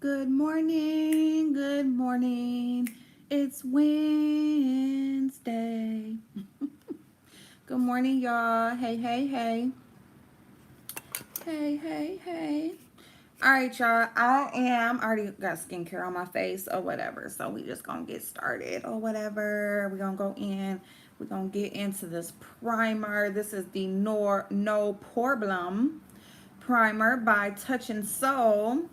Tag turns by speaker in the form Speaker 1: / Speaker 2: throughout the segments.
Speaker 1: Good morning, good morning. It's Wednesday. Good morning, y'all. Hey, hey, hey. Hey, hey, hey. All right, y'all. I already got skincare on my face or whatever. So we just gonna get started or whatever. We're gonna go in. We're gonna get into this primer. This is the No Problem primer by Touch and Soul.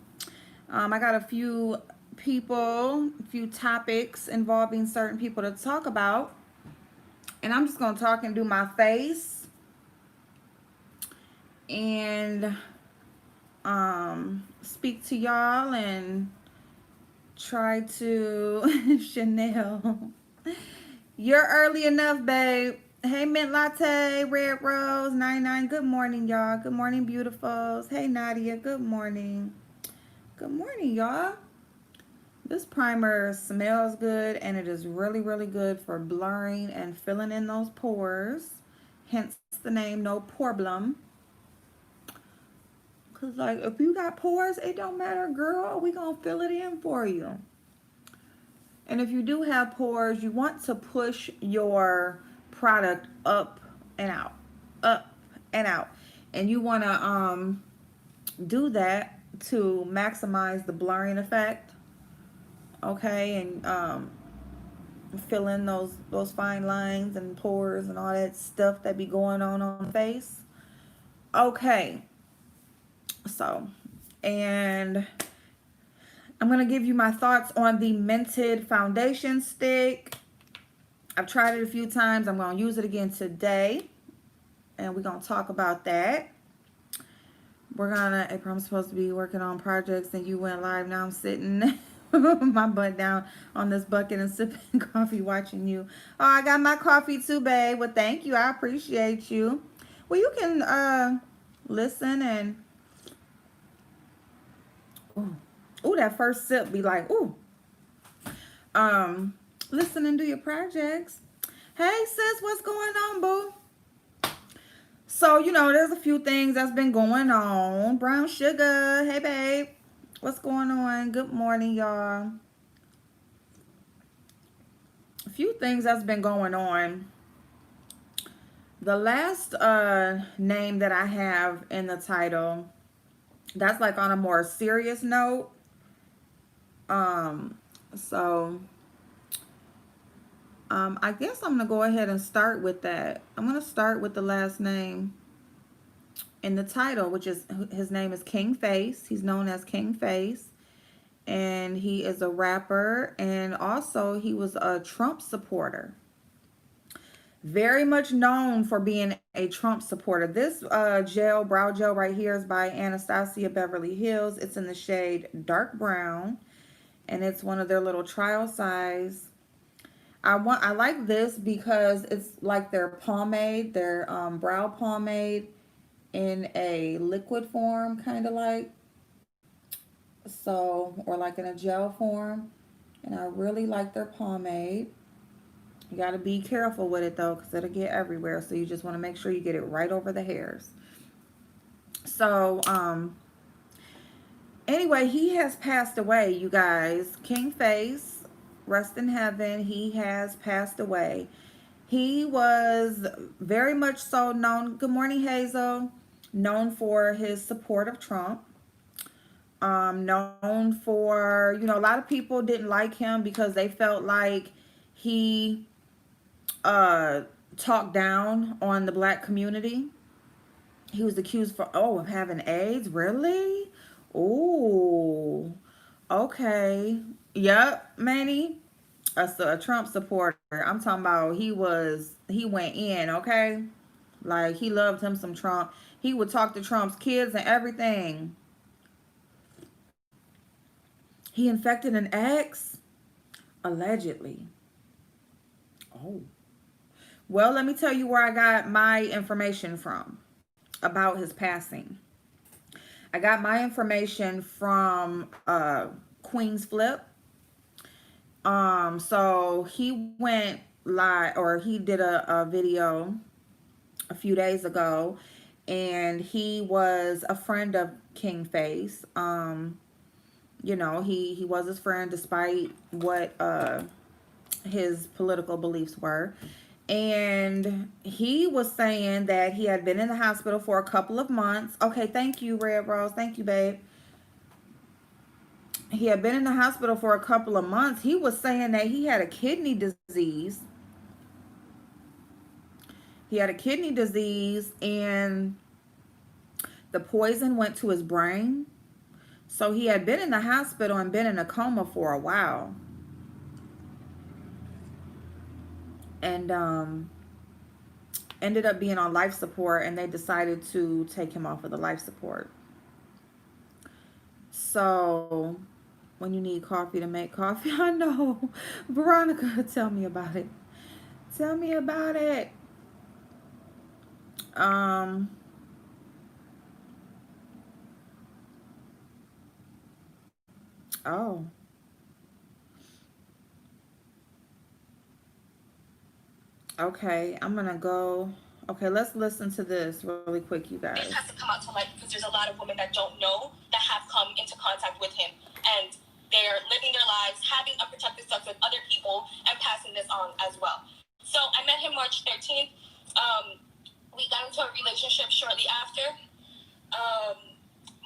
Speaker 1: I got a few people, a few topics involving certain people to talk about. And I'm just going to talk and do my face and speak to y'all and try to Chanel. You're early enough, babe. Hey, Mint Latte, Red Rose, 99. Good morning, y'all. Good morning, beautifuls. Hey, Nadia. Good morning. Good morning, y'all. This primer smells good and it is really, really good for blurring and filling in those pores. Hence the name No Problem. Because, like, if you got pores, it don't matter, girl. We going to fill it in for you. And if you do have pores, you want to push your product up and out. Up and out. And you want to do that to maximize the blurring effect. Okay, and fill in those fine lines and pores and all that stuff that be going on the face. Okay, so and I'm gonna give you my thoughts on the Mented foundation stick. I've tried it a few times. I'm gonna use it again today, and we're gonna talk about that. We're gonna. I'm supposed to be working on projects, and you went live. Now I'm sitting my butt down on this bucket and sipping coffee, watching you. Oh, I got my coffee too, babe. Well, thank you. I appreciate you. Well, you can listen and ooh, that first sip be like ooh, um, listen and do your projects. Hey, sis, what's going on, boo? So, there's a few things that's been going on. Brown sugar. Hey, babe. What's going on? Good morning, y'all. A few things that's been going on. The last name that I have in the title, that's like on a more serious note. Um, so I guess I'm gonna go ahead and start with that. I'm gonna start with the last name in the title, which is his name is King Face. He's known as King Face, and he is a rapper, and also he was a Trump supporter. Very much known for being a Trump supporter. This brow gel right here is by Anastasia Beverly Hills. It's in the shade dark brown, and it's one of their little trial size. I like this because it's like their pomade, their brow pomade in a liquid form, kind of like so, or like in a gel form. And I really like their pomade. You got to be careful with it though, because it'll get everywhere. So you just want to make sure you get it right over the hairs. So, anyway, he has passed away, you guys. King Face, rest in heaven. He has passed away. He was very much so known. Good morning, Hazel. Known for his support of Trump. Known for, a lot of people didn't like him because they felt like he uh talked down on the black community. He was accused of having AIDS. Really? Oh, okay. Yep, Manny. A Trump supporter. I'm talking about he went in, okay? Like he loved him some Trump. He would talk to Trump's kids and everything. He infected an ex? Allegedly. Oh. Well, let me tell you where I got my information from about his passing. I got my information from Queen's Flip. So he went live, or he did a video a few days ago, and he was a friend of King Face. You know, he was his friend despite what his political beliefs were. And he was saying that he had been in the hospital for a couple of months. Okay, thank you, Red Rose. Thank you, babe. He had been in the hospital for a couple of months. He was saying that he had a kidney disease. He had a kidney disease, and the poison went to his brain. So he had been in the hospital and been in a coma for a while. And ended up being on life support, and they decided to take him off of the life support. So when you need coffee to make coffee, I know. Veronica, tell me about it. Tell me about it. Um, oh, okay. I'm gonna go. Okay, let's listen to this really quick, you guys.
Speaker 2: This has to come out to light because there's a lot of women that don't know that have come into contact with him, and they're living their lives, having unprotected sex with other people, and passing this on as well. So I met him March 13th. We got into a relationship shortly after. Um,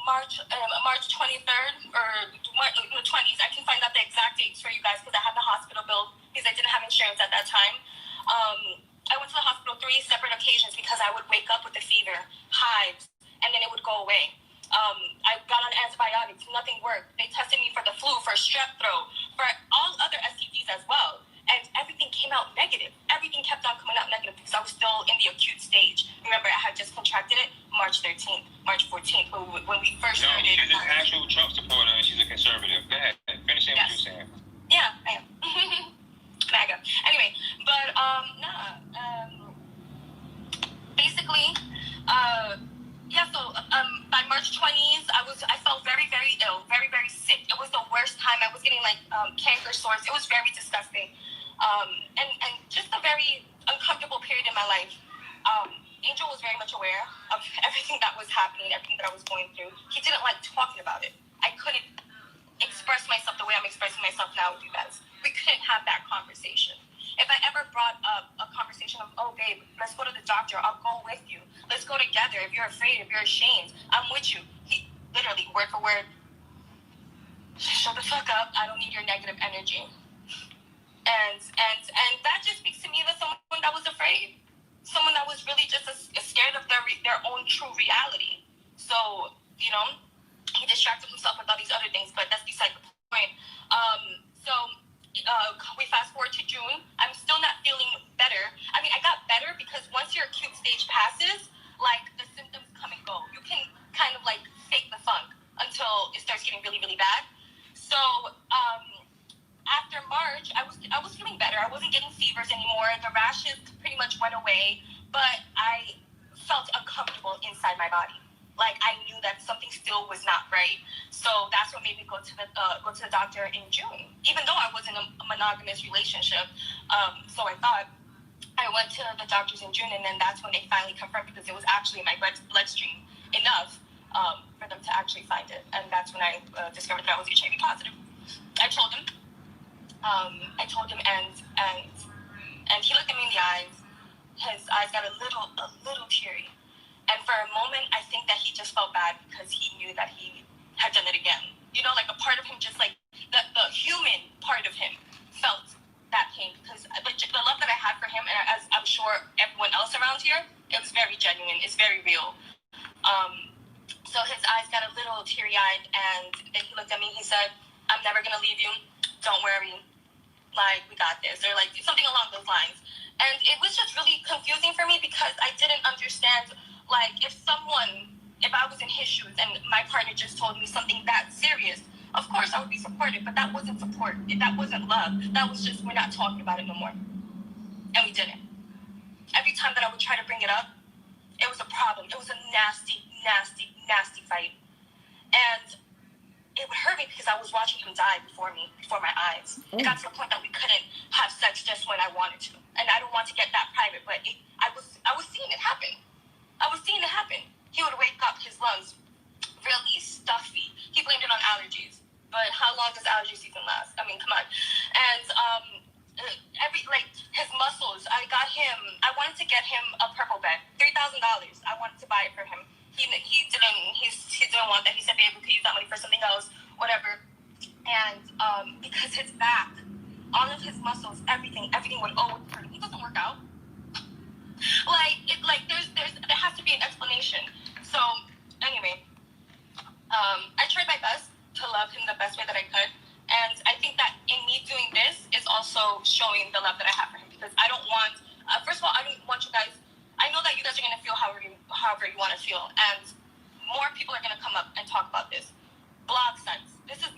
Speaker 2: March 23rd or the 20s. I can find out the exact dates for you guys because I have the hospital bill because I didn't have insurance at that time. I went to the hospital 3 separate occasions because I would wake up with a fever, hives, and then it would go away. I got on antibiotics, nothing worked. They tested me for the flu, for strep throat, for all other STDs as well. And everything came out negative. Everything kept on coming out negative because I was still in the acute stage. Remember, I had just contracted it March 13th, March 14th, when we first started.
Speaker 3: She's an actual Trump supporter and she's a conservative. Go ahead. Finish saying what you're saying.
Speaker 2: Yeah, I am. MAGA. Anyway, but, basically, by March 20th, I felt very, very ill, very, very sick. It was the worst time. I was getting like canker sores. It was very disgusting, and just a very uncomfortable period in my life. Angel was very much aware of everything that was happening, everything that I was going through. He didn't like talking about it. I couldn't express myself the way I'm expressing myself now with you guys. We couldn't have that conversation. If I ever brought up a conversation of, oh, babe, let's go to the doctor. I'll go with you. Let's go together. If you're afraid, if you're ashamed, I'm with you. He literally, word for word, shut the fuck up. I don't need your negative energy. And that just speaks to me as someone that was afraid. Someone that was really just scared of their own true reality. So, he distracted himself with all these other things, but that's beside the point. We fast forward to June. I'm still not feeling better. I mean, I got better because once your acute stage passes, like, the symptoms come and go. You can kind of like fake the funk until it starts getting really, really bad. So, after March, I was feeling better. I wasn't getting fevers anymore. The rashes pretty much went away, but I felt uncomfortable inside my body. Like, I knew that something still was not right. So that's what made me go to the doctor in June, even though I was in a monogamous relationship. So I thought. I went to the doctors in June, and then that's when they finally confirmed, because it was actually in my bloodstream enough for them to actually find it. And that's when I discovered that I was HIV positive. I told him, and he looked at me in the eyes. His eyes got a little teary. And for a moment, I think that he just felt bad because he knew that he had done it again. Like a part of him, just like the human part of him felt that pain, because the love that I had for him, and as I'm sure everyone else around here, it was very genuine. It's very real. So his eyes got a little teary-eyed, and then he looked at me. He said, "I'm never going to leave you. Don't worry. Like, we got this," or like something along those lines. And it was just really confusing for me because I didn't understand, like, if I was in his shoes and my partner just told me something that serious, of course I would be supportive, but that wasn't support. That wasn't love. That was just, we're not talking about it no more. And we didn't. Every time that I would try to bring it up, it was a problem. It was a nasty, nasty, nasty fight. And it would hurt me because I was watching him die before my eyes. It got to the point that we couldn't have sex just when I wanted to. And I don't want to get that private, but I was seeing it happen. He would wake up, his lungs really stuffy. He blamed it on allergies. But how long does allergy season last? I mean, come on. And his muscles, I wanted to get him a purple bed, $3,000. I wanted to buy it for him. He didn't want that. He said, babe, we could use that money for something else, whatever. And because his back, all of his muscles, everything would always hurt. He doesn't work out. There has to be an explanation. So anyway, I tried my best to love him the best way that I could, and I think that in me doing this is also showing the love that I have for him, because I don't want. First of all, I don't want you guys. I know that you guys are gonna feel however you want to feel, and more people are gonna come up and talk about this. Blog sense. This is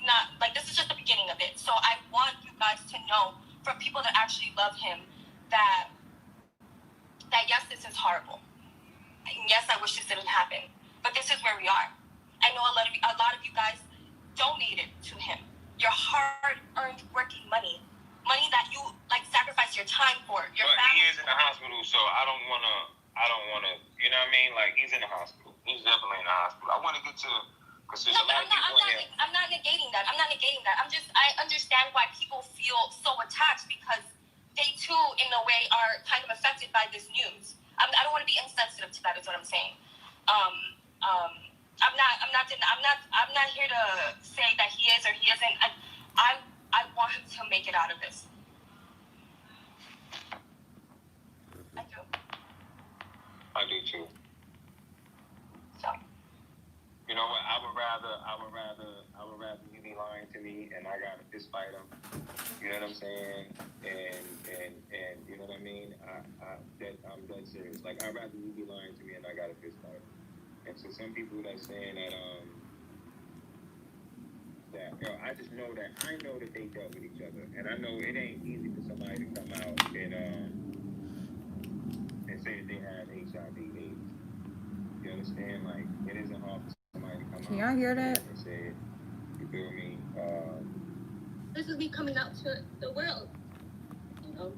Speaker 2: just the beginning of it. So I want you guys to know from people that actually love him that yes, this is horrible. And yes, I wish this didn't happen. But this is where we are. I know a lot of you guys donated to him. Your hard-earned working money that you sacrifice your time for.
Speaker 3: But he is in the hospital, so I don't wanna. You know what I mean? Like, he's in the hospital. He's definitely in the hospital. I want to get to.
Speaker 2: I'm not negating that. I understand why people feel so attached, because they too, in a way, are kind of affected by this news. I don't want to be insensitive to that. Is what I'm saying. I'm not here to say that he is or he isn't. I want him to make it out of this.
Speaker 3: I do too.
Speaker 2: So.
Speaker 3: You know what? I would rather you be lying to me and I gotta fist fight him. You know what I'm saying? And you know what I mean? I'm dead serious. Like, I'd rather you be lying to me and I gotta fist fight him. And so some people that saying that I just know that they dealt with each other, and I know it ain't easy for somebody to come out and say that they have HIV/AIDS. You understand? Like, it isn't hard for somebody to come out.
Speaker 1: Can y'all hear that?
Speaker 3: And say, you feel me?
Speaker 2: This is me coming out to the world. You know,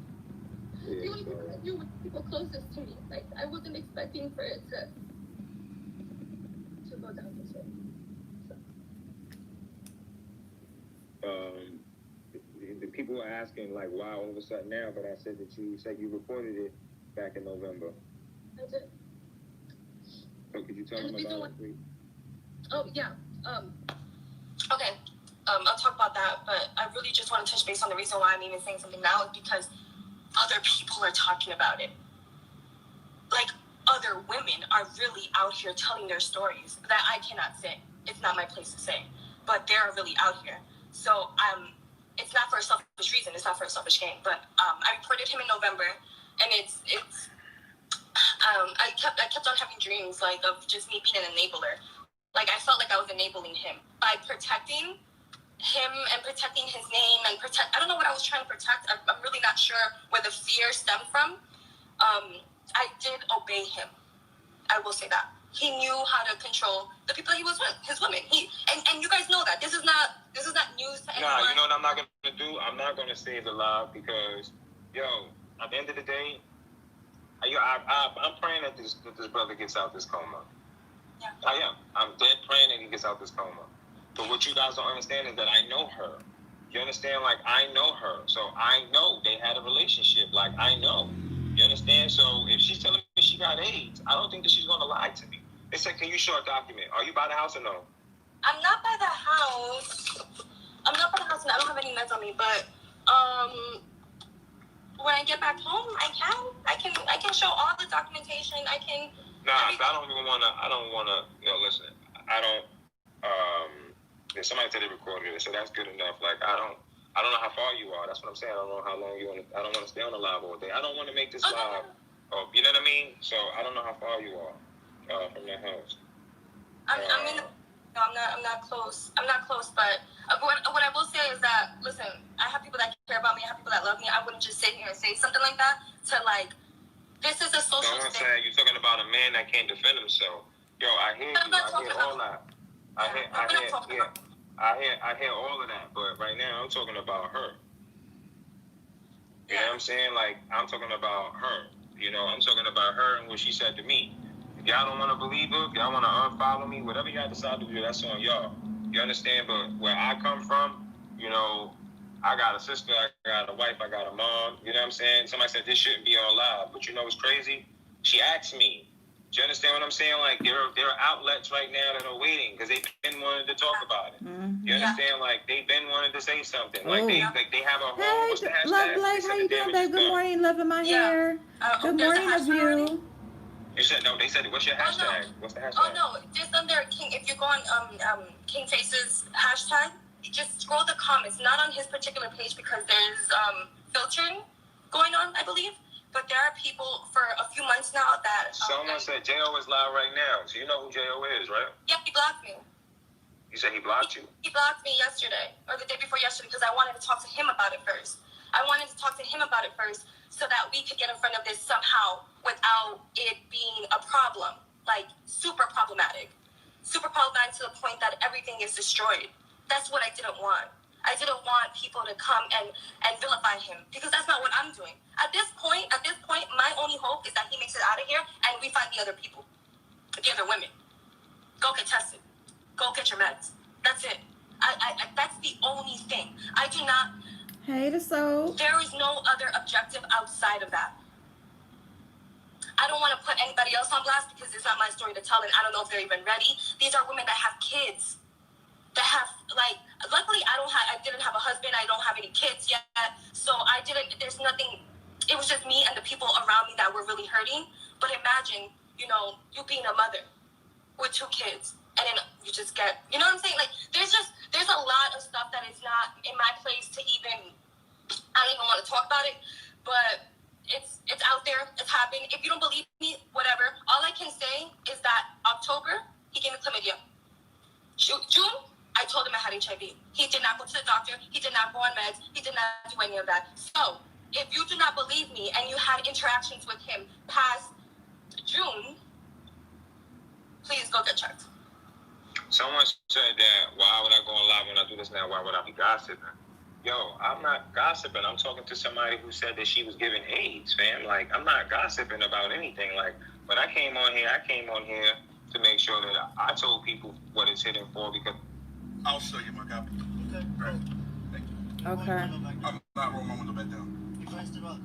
Speaker 2: you were people closest to me. Like, I wasn't expecting for it to go down this way.
Speaker 3: The people were asking, like, why all of a sudden now, but I said that you said you reported it back in November.
Speaker 2: I did.
Speaker 3: So could you tell them about it, please?
Speaker 2: Oh, yeah. Okay. I'll talk about that, but I really just want to touch base on the reason why I'm even saying something now is because other people are talking about it. Like, other women are really out here telling their stories that I cannot say. It's not my place to say. But they're really out here. So, it's not for a selfish reason. It's not for a selfish gain. But I reported him in November, and I kept on having dreams, like, of just me being an enabler. Like, I felt like I was enabling him by protecting him and protecting his name and I don't know what I was trying to protect. I'm really not sure where the fear stemmed from. I did obey him. I will say that. He knew how to control the people he was with, his women. And you guys know that. This is not news to anyone.
Speaker 3: Nah, you know what I'm not gonna do? I'm not gonna say the lie because, at the end of the day, I'm praying that this brother gets out this coma.
Speaker 2: Yeah.
Speaker 3: I am. I'm dead praying that he gets out this coma. But what you guys don't understand is that I know her. You understand? Like, I know her. So I know they had a relationship. Like, I know. You understand? So if she's telling me she got AIDS, I don't think that she's going to lie to me. They said, can you show a document? Are you by the house or no?
Speaker 2: I'm not by the house. And I don't have any meds on me. But when I get back home, I can show all the documentation.
Speaker 3: Nah, I don't want to, listen, somebody said they recorded it, so that's good enough. Like, I don't know how far you are. That's what I'm saying. I don't know how long you want to, I don't want to stay on the live all day. I don't want to make this live. Oh, you know what I mean? So I don't know how far you are from that house.
Speaker 2: I'm not close. I'm not close, but what I will say is that, listen, I have people that care about me. I have people that love me. I wouldn't just sit here and say something like that to, like, this is a social
Speaker 3: thing. Saying you're talking about a man that can't defend himself. Yo, I hear you. I hear all that. I hear all of that. But right now, I'm talking about her. You know what I'm saying? Like, I'm talking about her. I'm talking about her and what she said to me. If y'all don't want to believe her, if y'all want to unfollow me, whatever y'all decide to do, that's on y'all. You understand? But where I come from, you know, I got a sister, I got a wife, I got a mom. You know what I'm saying? Somebody said this shouldn't be on live, but you know what's crazy? She asked me. Do you understand what I'm saying? Like there are outlets right now that are waiting because they've been wanting to talk about it. You
Speaker 1: Mm-hmm.
Speaker 3: understand? Like they've been wanting to say something.
Speaker 1: Oh.
Speaker 3: Like they have a whole
Speaker 1: Hey,
Speaker 3: what's the
Speaker 1: Love
Speaker 3: hashtag? They
Speaker 1: Blake,
Speaker 3: said
Speaker 1: how
Speaker 3: the
Speaker 1: you doing,
Speaker 3: damage is
Speaker 1: babe? Good
Speaker 3: done.
Speaker 1: morning, loving my
Speaker 2: Yeah.
Speaker 1: hair. Good
Speaker 2: There's a
Speaker 1: morning of
Speaker 2: hashtag already.
Speaker 1: you.
Speaker 3: You said no. They said what's your
Speaker 2: Oh no.
Speaker 3: hashtag? What's the hashtag?
Speaker 2: Oh no. Just under King. If you go on King Face's hashtag, you just scroll the comments. Not on his particular page because there's filtering going on, I believe. But there are people for a few months now that.
Speaker 3: Someone said Jo is live right now, so you know who Jo is, right?
Speaker 2: Yeah, he blocked me.
Speaker 3: You said he blocked you?
Speaker 2: He blocked me yesterday or the day before yesterday because I wanted to talk to him about it first. I wanted to talk to him about it first so that we could get in front of this somehow without it being a problem, like super problematic. Super problematic to the point that everything is destroyed. That's what I didn't want. I didn't want people to come and vilify him because that's not what I'm doing. At this point, my only hope is that he makes it out of here and we find the other people, the other women. Go get tested. Go get your meds. That's it. I that's the only thing. I do not.
Speaker 1: Hey, the soul.
Speaker 2: There is no other objective outside of that. I don't want to put anybody else on blast because it's not my story to tell, and I don't know if they're even ready. These are women that have kids. That have like. Luckily, I didn't have a husband. I don't have any kids yet, so I didn't. There's nothing. It was just me and the people around me that were really hurting. But imagine, you being a mother with 2 kids. And then you just get, you know what I'm saying? Like, there's a lot of stuff that is not in my place to even, I don't even want to talk about it, but it's out there, it's happened. If you don't believe me, whatever. All I can say is that October, he gave me chlamydia. June, I told him I had HIV. He did not go to the doctor, he did not go on meds, he did not do any of that. So, if you do not believe me and you had interactions with him past June, please go get checked.
Speaker 3: Someone said that, why would I go on live when I do this now? Why would I be gossiping? Yo, I'm not gossiping. I'm talking to somebody who said that she was given AIDS, fam. Like, I'm not gossiping about anything. Like, when I came on here to make sure that I told people what it's hitting for because
Speaker 4: I'll show you my copy.
Speaker 2: Okay.
Speaker 4: Right. Thank you.
Speaker 1: Okay.
Speaker 4: I'm not rolling. I'm gonna go back down.
Speaker 2: You pressed it up,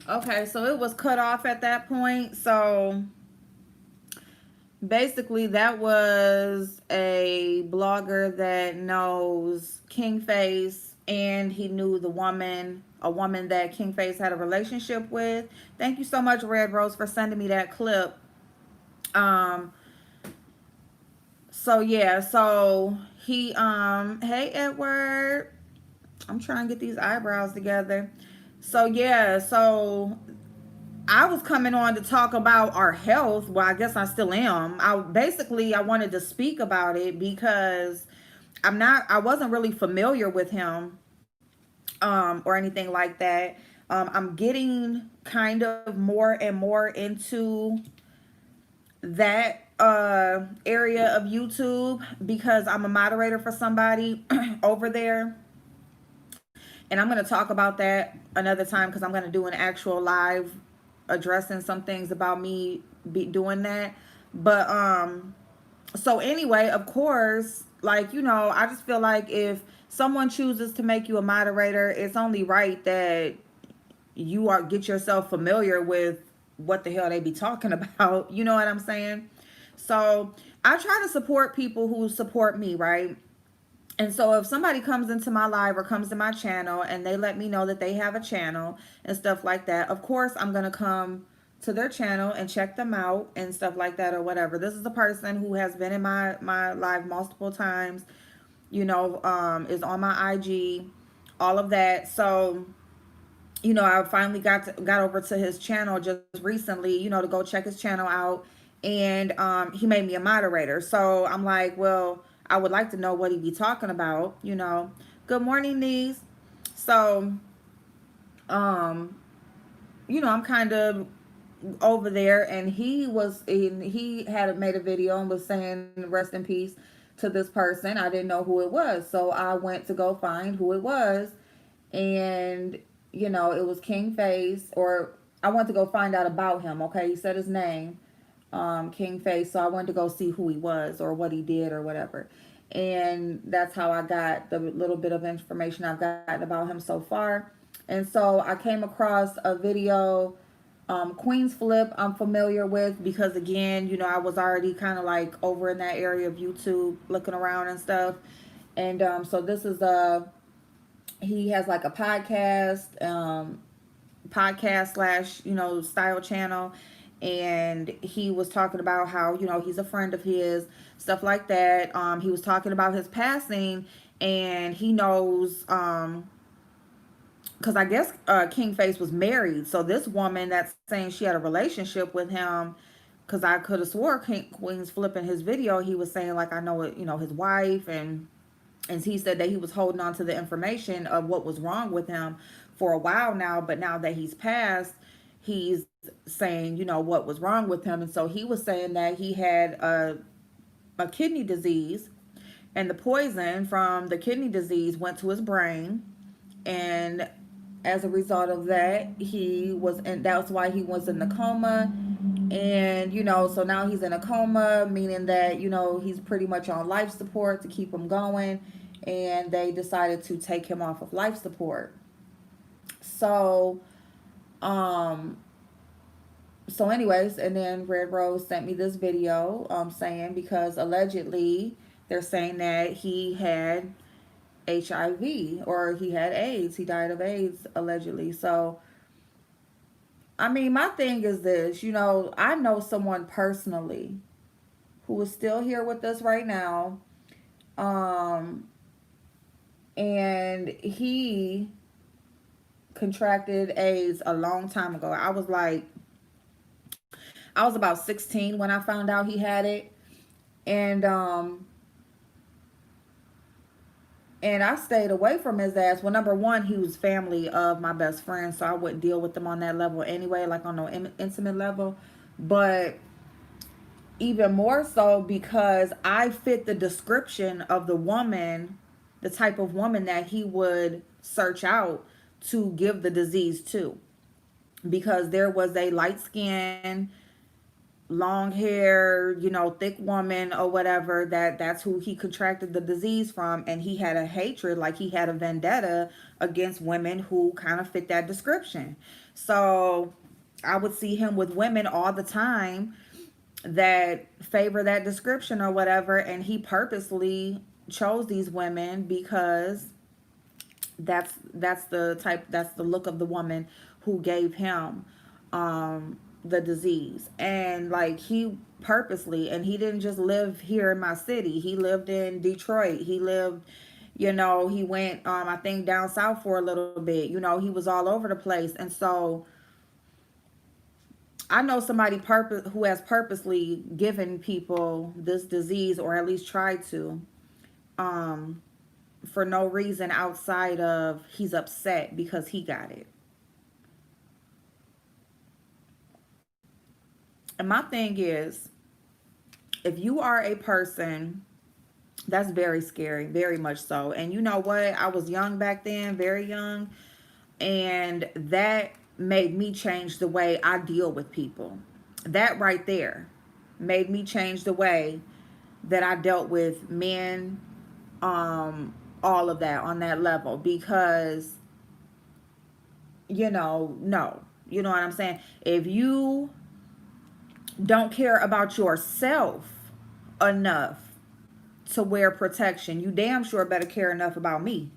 Speaker 1: Okay, so it was cut off at that point. So basically, that was a blogger that knows Kingface, and he knew a woman that Kingface had a relationship with. Thank you so much, Red Rose, for sending me that clip. So yeah, so he hey Edward, I'm trying to get these eyebrows together. So yeah, so I was coming on to talk about our health. Well, I guess I still am. I wanted to speak about it because I wasn't really familiar with him or anything like that. I'm getting kind of more and more into that area of YouTube because I'm a moderator for somebody over there. And I'm going to talk about that another time because I'm going to do an actual live addressing some things about me doing that. But so anyway, of course, like, I just feel like if someone chooses to make you a moderator, it's only right that get yourself familiar with what the hell they be talking about. You know what I'm saying? So I try to support people who support me, right? And so if somebody comes into my live or comes to my channel and they let me know that they have a channel and stuff like that, of course I'm going to come to their channel and check them out and stuff like that or whatever. This is a person who has been in my live multiple times, is on my IG, all of that. So, I finally got over to his channel just recently, to go check his channel out, and he made me a moderator. So I'm like, well, I would like to know what he be talking about. Good morning, niece. So, I'm kind of over there, and he had made a video and was saying rest in peace to this person. I didn't know who it was, so I went to go find who it was, and it was King Face, or I went to go find out about him. Okay, he said his name. King Face. So I wanted to go see who he was or what he did or whatever. And that's how I got the little bit of information I've gotten about him so far. And so I came across a video. Queen's Flip I'm familiar with because, again, I was already kind of like over in that area of YouTube looking around and stuff. And so this is he has like a podcast slash style channel, and he was talking about how he's a friend of his, stuff like that. He was talking about his passing, and he knows because I guess King Face was married, so this woman that's saying she had a relationship with him, because I could have swore Queen's flipping his video, he was saying like, I know it, his wife, and he said that he was holding on to the information of what was wrong with him for a while now, but now that he's passed, he's saying, what was wrong with him. And so he was saying that he had a kidney disease, and the poison from the kidney disease went to his brain. And as a result of that, and that's why he was in the coma. And, so now he's in a coma, meaning that, he's pretty much on life support to keep him going. And they decided to take him off of life support. So, um, anyways, and then Red Rose sent me this video, saying, because allegedly they're saying that he had HIV or he had AIDS. He died of AIDS, allegedly. So, I mean, my thing is this, I know someone personally who is still here with us right now. Um, and he contracted AIDS a long time ago. I was about 16 when I found out he had it. And I stayed away from his ass. Well, number one, he was family of my best friend, so I wouldn't deal with them on that level anyway, like on no intimate level. But even more so because I fit the description of the woman, the type of woman that he would search out to give the disease to. Because there was a light skinned, long hair, thick woman or whatever, that's who he contracted the disease from, and he had a hatred, like he had a vendetta against women who kind of fit that description. So I would see him with women all the time that favor that description or whatever, and he purposely chose these women because that's the look of the woman who gave him the disease. And like, he purposely, and he didn't just live here in my city, he lived in Detroit, he lived, he went I think down south for a little bit, he was all over the place. And so I know somebody who has purposely given people this disease, or at least tried to, for no reason outside of he's upset because he got it. And my thing is, if you are a person, that's very scary, very much so. And you know what? I was young back then, very young, and that made me change the way I deal with people. That right there made me change the way that I dealt with men, all of that on that level, because no, you know what I'm saying? If you don't care about yourself enough to wear protection, you damn sure better care enough about me,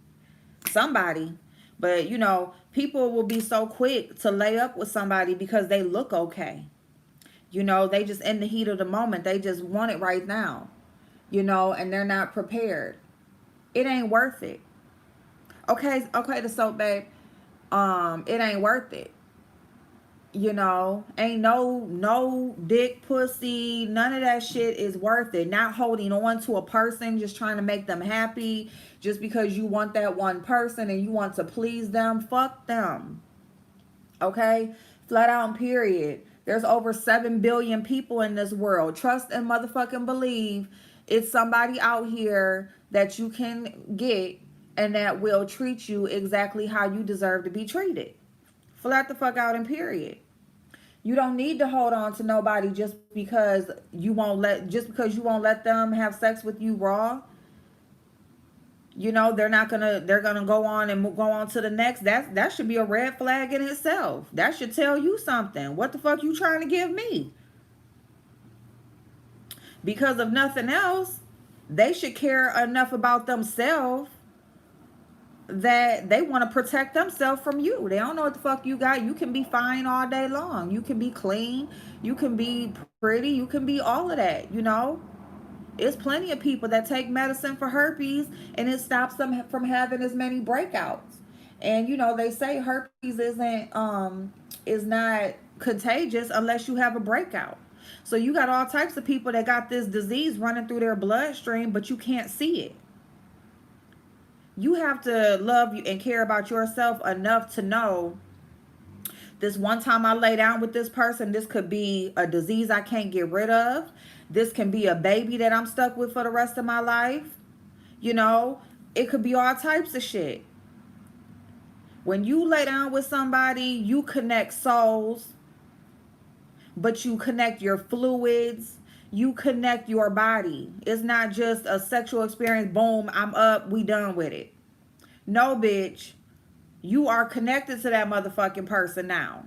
Speaker 1: somebody. But people will be so quick to lay up with somebody because they look okay. They just in the heat of the moment, they just want it right now, and they're not prepared. It ain't worth it. Okay, the soap, babe. It ain't worth it. Ain't no dick, pussy, none of that shit is worth it. Not holding on to a person, just trying to make them happy, just because you want that one person and you want to please them. Fuck them. Okay? Flat out and period. There's over 7 billion people in this world. Trust and motherfucking believe it's somebody out here that you can get and that will treat you exactly how you deserve to be treated. Flat the fuck out and period. You don't need to hold on to nobody just because you won't let them have sex with you raw. They're gonna go on and go on to the next. That should be a red flag in itself. That should tell you something. What the fuck you trying to give me? Because of nothing else, they should care enough about themselves that they want to protect themselves from you. They don't know what the fuck you got. You can be fine all day long. You can be clean. You can be pretty. You can be all of that. It's plenty of people that take medicine for herpes and it stops them from having as many breakouts. And they say herpes is not contagious unless you have a breakout. So you got all types of people that got this disease running through their bloodstream, but you can't see it. You have to love you and care about yourself enough to know this one time I lay down with this person, this could be a disease I can't get rid of. This can be a baby that I'm stuck with for the rest of my life. It could be all types of shit. When you lay down with somebody, you connect souls, but you connect your fluids. You connect your body. It's not just a sexual experience. Boom, I'm up. We done with it. No, bitch. You are connected to that motherfucking person now.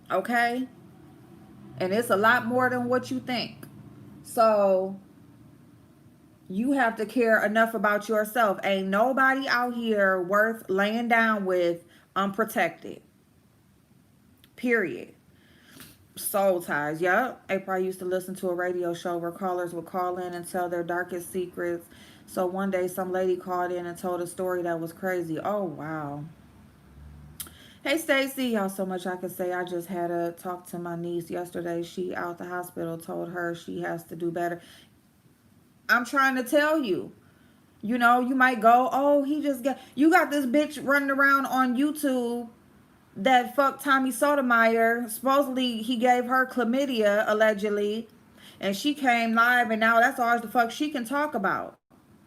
Speaker 1: Okay? And it's a lot more than what you think. So you have to care enough about yourself. Ain't nobody out here worth laying down with unprotected. Period. Soul ties. Yup. April, I used to listen to a radio show where callers would call in and tell their darkest secrets. So one day some lady called in and told a story that was crazy. Oh, wow. Hey Stacy, y'all, so much I can say. I just had to talk to my niece yesterday. She out the hospital, told her she has to do better. I'm trying to tell you. You might go, oh, you got this bitch running around on YouTube that fucked Tommy Sotomayor. Supposedly he gave her chlamydia, allegedly. And she came live and now that's all the fuck she can talk about.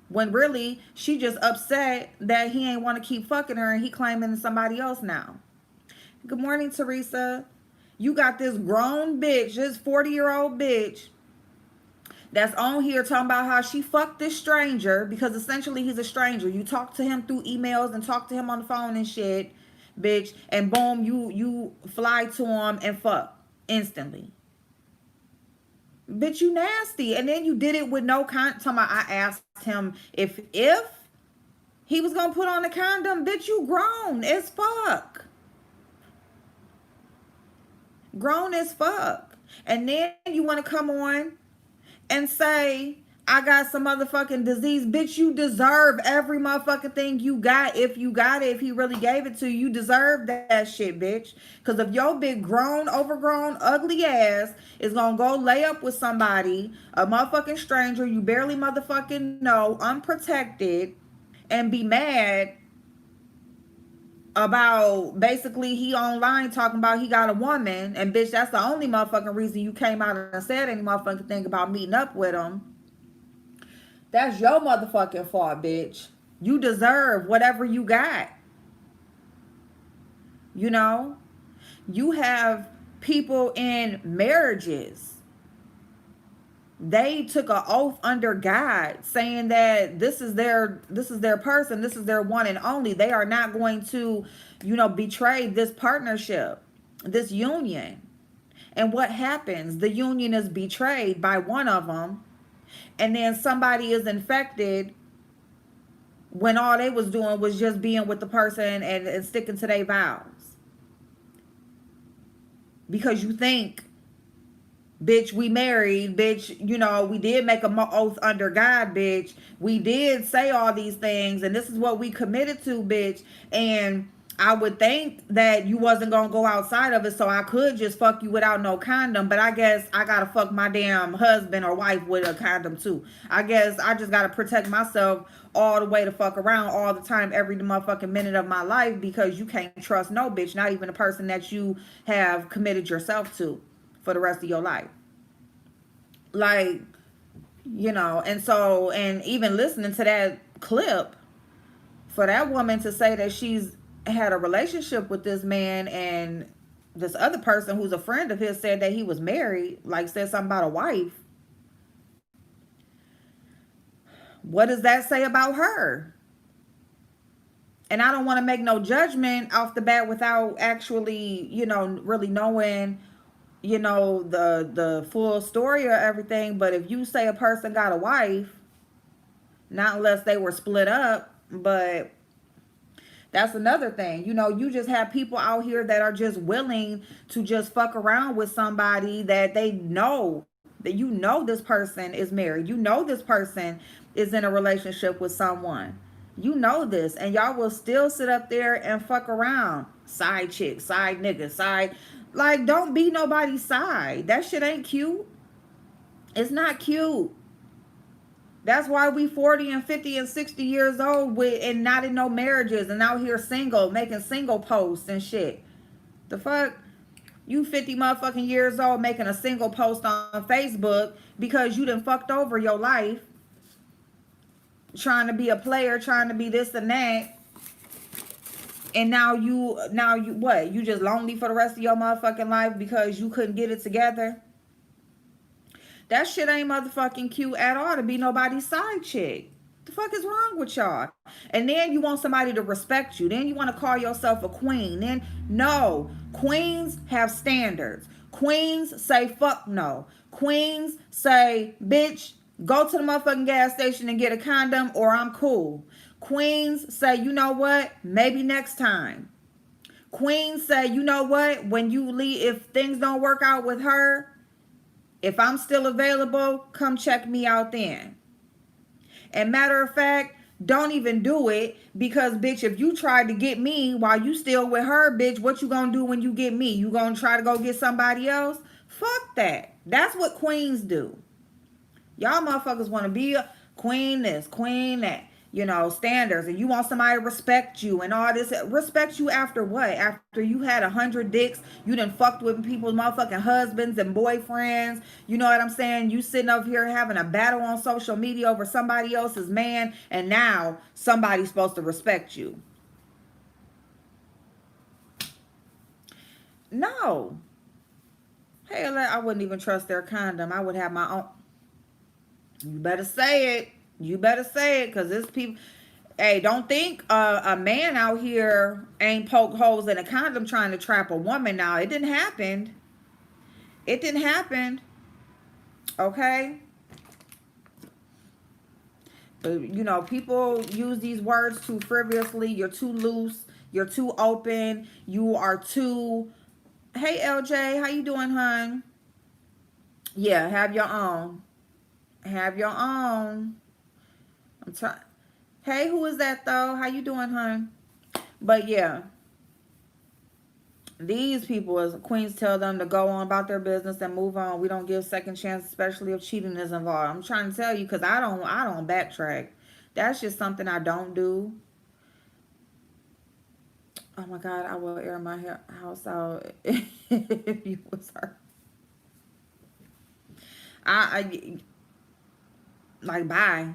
Speaker 1: When really, she just upset that he ain't want to keep fucking her and he claiming somebody else now. Good morning, Teresa. You got this grown bitch, this 40-year-old bitch that's on here talking about how she fucked this stranger because essentially he's a stranger. You talk to him through emails and talk to him on the phone and shit, bitch, and boom, you fly to him and fuck instantly. Bitch, you nasty. And then you did it with no condom. I asked him if he was gonna put on a condom. Bitch, you grown as fuck. Grown as fuck. And then you want to come on and say, I got some motherfucking disease. Bitch, you deserve every motherfucking thing you got. If you got it, if he really gave it to you, you deserve that shit, bitch. Because if your big grown, overgrown, ugly ass is going to go lay up with somebody, a motherfucking stranger you barely motherfucking know, unprotected, and be mad about basically he online talking about he got a woman, and bitch, that's the only motherfucking reason you came out and said any motherfucking thing about meeting up with him. That's your motherfucking fault, bitch. You deserve whatever you got. You have people in marriages. They took an oath under God saying that this is their person, this is their one and only. They are not going to, betray this partnership, this union. And what happens? The union is betrayed by one of them, and then somebody is infected when all they was doing was just being with the person and sticking to their vows. Because you think, bitch, we married, bitch, we did make an oath under God, bitch. We did say all these things, and this is what we committed to, bitch. And I would think that you wasn't going to go outside of it, so I could just fuck you without no condom, but I guess I got to fuck my damn husband or wife with a condom, too. I guess I just got to protect myself all the way to fuck around all the time, every motherfucking minute of my life, because you can't trust no bitch, not even a person that you have committed yourself to for the rest of your life. Like, and even listening to that clip, for that woman to say that she's had a relationship with this man and This other person who's a friend of his said that he was married, like said something about a wife. What does that say about her? And I don't want to make no judgment off the bat without actually, really knowing, the full story or everything. But if you say a person got a wife, not unless they were split up, but that's another thing. You just have people out here that are just willing to just fuck around with somebody that they know that this person is married. This person is in a relationship with someone. This, and y'all will still sit up there and fuck around. Side chick, side nigga, side. Like, don't be nobody's side. That shit ain't cute. It's not cute. That's why we 40 and 50 and 60 years old with and not in no marriages and out here single, making single posts and shit. The fuck? You 50 motherfucking years old making a single post on Facebook because you done fucked over your life, trying to be a player, trying to be this and that. And now you what? You just lonely for the rest of your motherfucking life because you couldn't get it together? That shit ain't motherfucking cute at all to be nobody's side chick. The fuck is wrong with y'all? And then you want somebody to respect you. Then you want to call yourself a queen. Then no, queens have standards. Queens say fuck no. Queens say, bitch, go to the motherfucking gas station and get a condom or I'm cool. Queens say, you know what? Maybe next time. Queens say, you know what? When you leave, if things don't work out with her, if I'm still available, come check me out then. And matter of fact, don't even do it because, bitch, if you tried to get me while you still with her, bitch, what you gonna do when you get me? You gonna try to go get somebody else? Fuck that. That's what queens do. Y'all motherfuckers want to be a queen this, queen that. Standards. And you want somebody to respect you and all this. Respect you after what? After you had 100 dicks, you done fucked with people's motherfucking husbands and boyfriends. You know what I'm saying? You sitting up here having a battle on social media over somebody else's man, and now somebody's supposed to respect you. No. Hell, I wouldn't even trust their condom. I would have my own. You better say it. You better say it, because this people. Hey, don't think a man out here ain't poke holes in a condom trying to trap a woman. Now, it didn't happen. It didn't happen. Okay? But, people use these words too frivolously. You're too loose. You're too open. You are too. Hey, LJ, how you doing, hon? Yeah, have your own. Have your own. I'm trying. Hey, who is that though? How you doing, hon? But yeah, these people, as queens, tell them to go on about their business and move on. We don't give second chances, especially if cheating is involved. I'm trying to tell you because I don't backtrack. That's just something I don't do. Oh my God, I will air my house out if you was her. I like bye.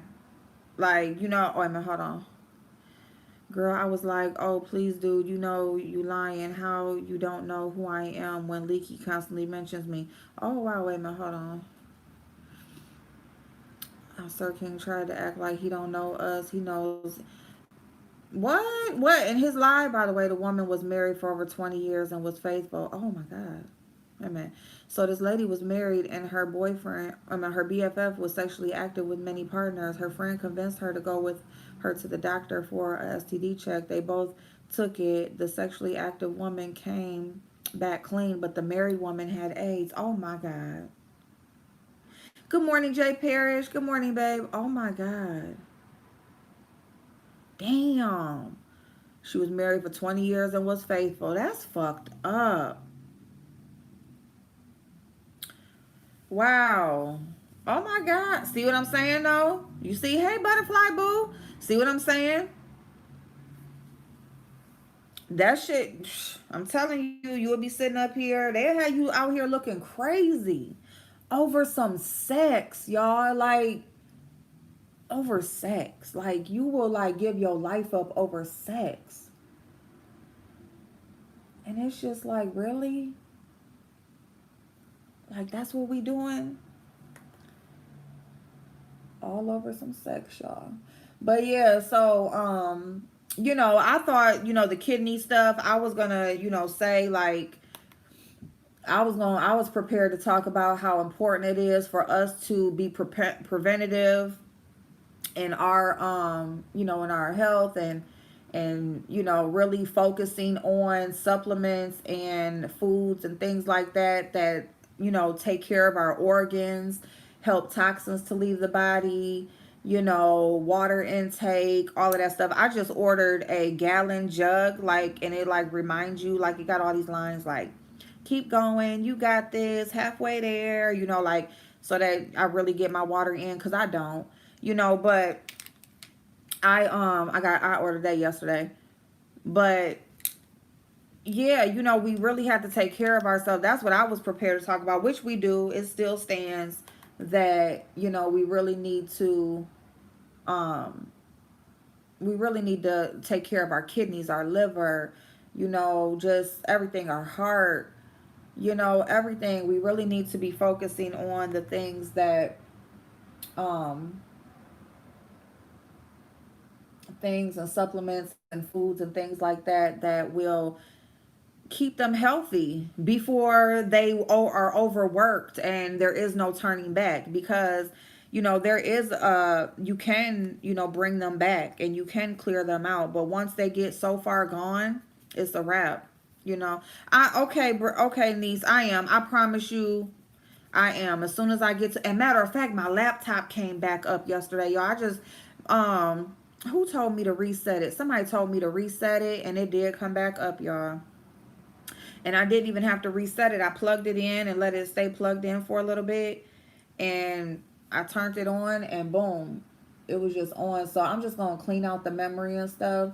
Speaker 1: Like, oh, wait a minute, hold on. Girl, I was like, oh, please, dude, you lying. How you don't know who I am when Leaky constantly mentions me. Oh, wow, wait a minute, hold on. Sir King tried to act like he don't know us. He knows. What? What? In his lie, by the way, the woman was married for over 20 years and was faithful. Oh, my God. Wait a minute. So this lady was married and her boyfriend, her BFF was sexually active with many partners. Her friend convinced her to go with her to the doctor for a STD check. They both took it. The sexually active woman came back clean, but the married woman had AIDS. Oh my God. Good morning, Jay Parrish. Good morning, babe. Oh my God. Damn. She was married for 20 years and was faithful. That's fucked up. Wow. Oh my God. See what I'm saying though? You see, hey butterfly boo. See what I'm saying? That shit, I'm telling you, you will be sitting up here. They had you out here looking crazy over some sex, y'all. Like, over sex. Like, you will, like, give your life up over sex. And it's just like, really? Like, that's what we doing? All over some sex, y'all. But yeah, so I thought, the kidney stuff, I was gonna, say like I was prepared to talk about how important it is for us to be preventative in our in our health, and really focusing on supplements and foods and things like that that take care of our organs, help toxins to leave the body, water intake, all of that stuff. I just ordered a gallon jug, like, and it like reminds you, like, it got all these lines like, keep going, you got this, halfway there, like, so that I really get my water in, because I don't, but I ordered that yesterday. But yeah, we really have to take care of ourselves. That's what I was prepared to talk about, which we do. It still stands that, we really need to um take care of our kidneys, our liver, just everything, our heart, everything. We really need to be focusing on the things that um things and supplements and foods and things like that that will keep them healthy before they are overworked and there is no turning back, because there is you can bring them back and you can clear them out, but once they get so far gone, it's a wrap. I okay, okay, niece, I promise you, I am. As soon as I get to, and matter of fact, my laptop came back up yesterday, y'all. I just, who told me to reset it? Somebody told me to reset it, and it did come back up, y'all. And I didn't even have to reset it. I plugged it in and let it stay plugged in for a little bit, and I turned it on, and boom, it was just on. So I'm just gonna clean out the memory and stuff.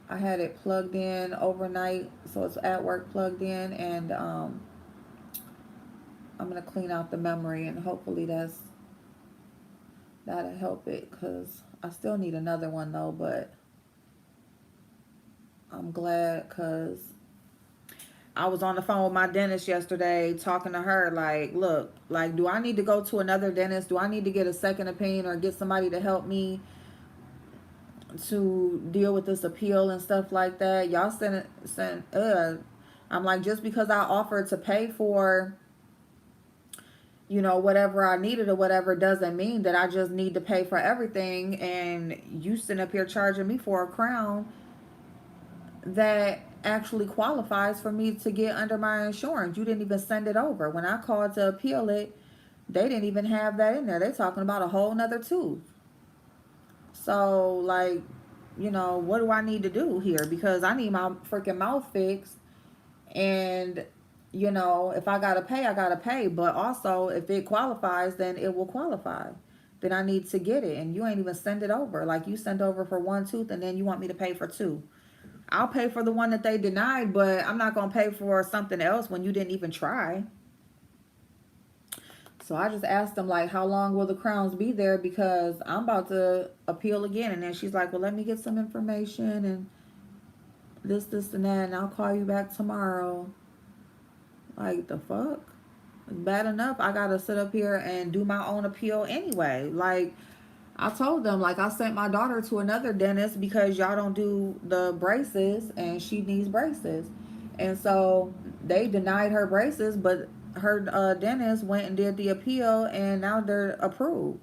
Speaker 1: I had it plugged in overnight, so it's at work plugged in, and I'm gonna clean out the memory, and hopefully that'll help it, because I still need another one though. But I'm glad, because I was on the phone with my dentist yesterday talking to her like, look, like, do I need to go to another dentist? Do I need to get a second opinion or get somebody to help me to deal with this appeal and stuff like that? Y'all I'm like, just because I offered to pay for, whatever I needed or whatever, doesn't mean that I just need to pay for everything. And you sitting up here charging me for a crown that actually qualifies for me to get under my insurance. You didn't even send it over. When I called to appeal it, they didn't even have that in there. They're talking about a whole nother tooth. So, like, what do I need to do here? Because I need my freaking mouth fixed. And, if I got to pay, I got to pay. But also, if it qualifies, then it will qualify. Then I need to get it. And you ain't even send it over. Like, you sent over for one tooth, and then you want me to pay for two. I'll pay for the one that they denied, but I'm not going to pay for something else when you didn't even try. So I just asked them, like, how long will the crowns be there? Because I'm about to appeal again. And then she's like, well, let me get some information and this, and that, and I'll call you back tomorrow. Like, the fuck? It's bad enough I got to sit up here and do my own appeal anyway. Like, I told them, like, I sent my daughter to another dentist because y'all don't do the braces and she needs braces. And so they denied her braces, but her dentist went and did the appeal, and now they're approved.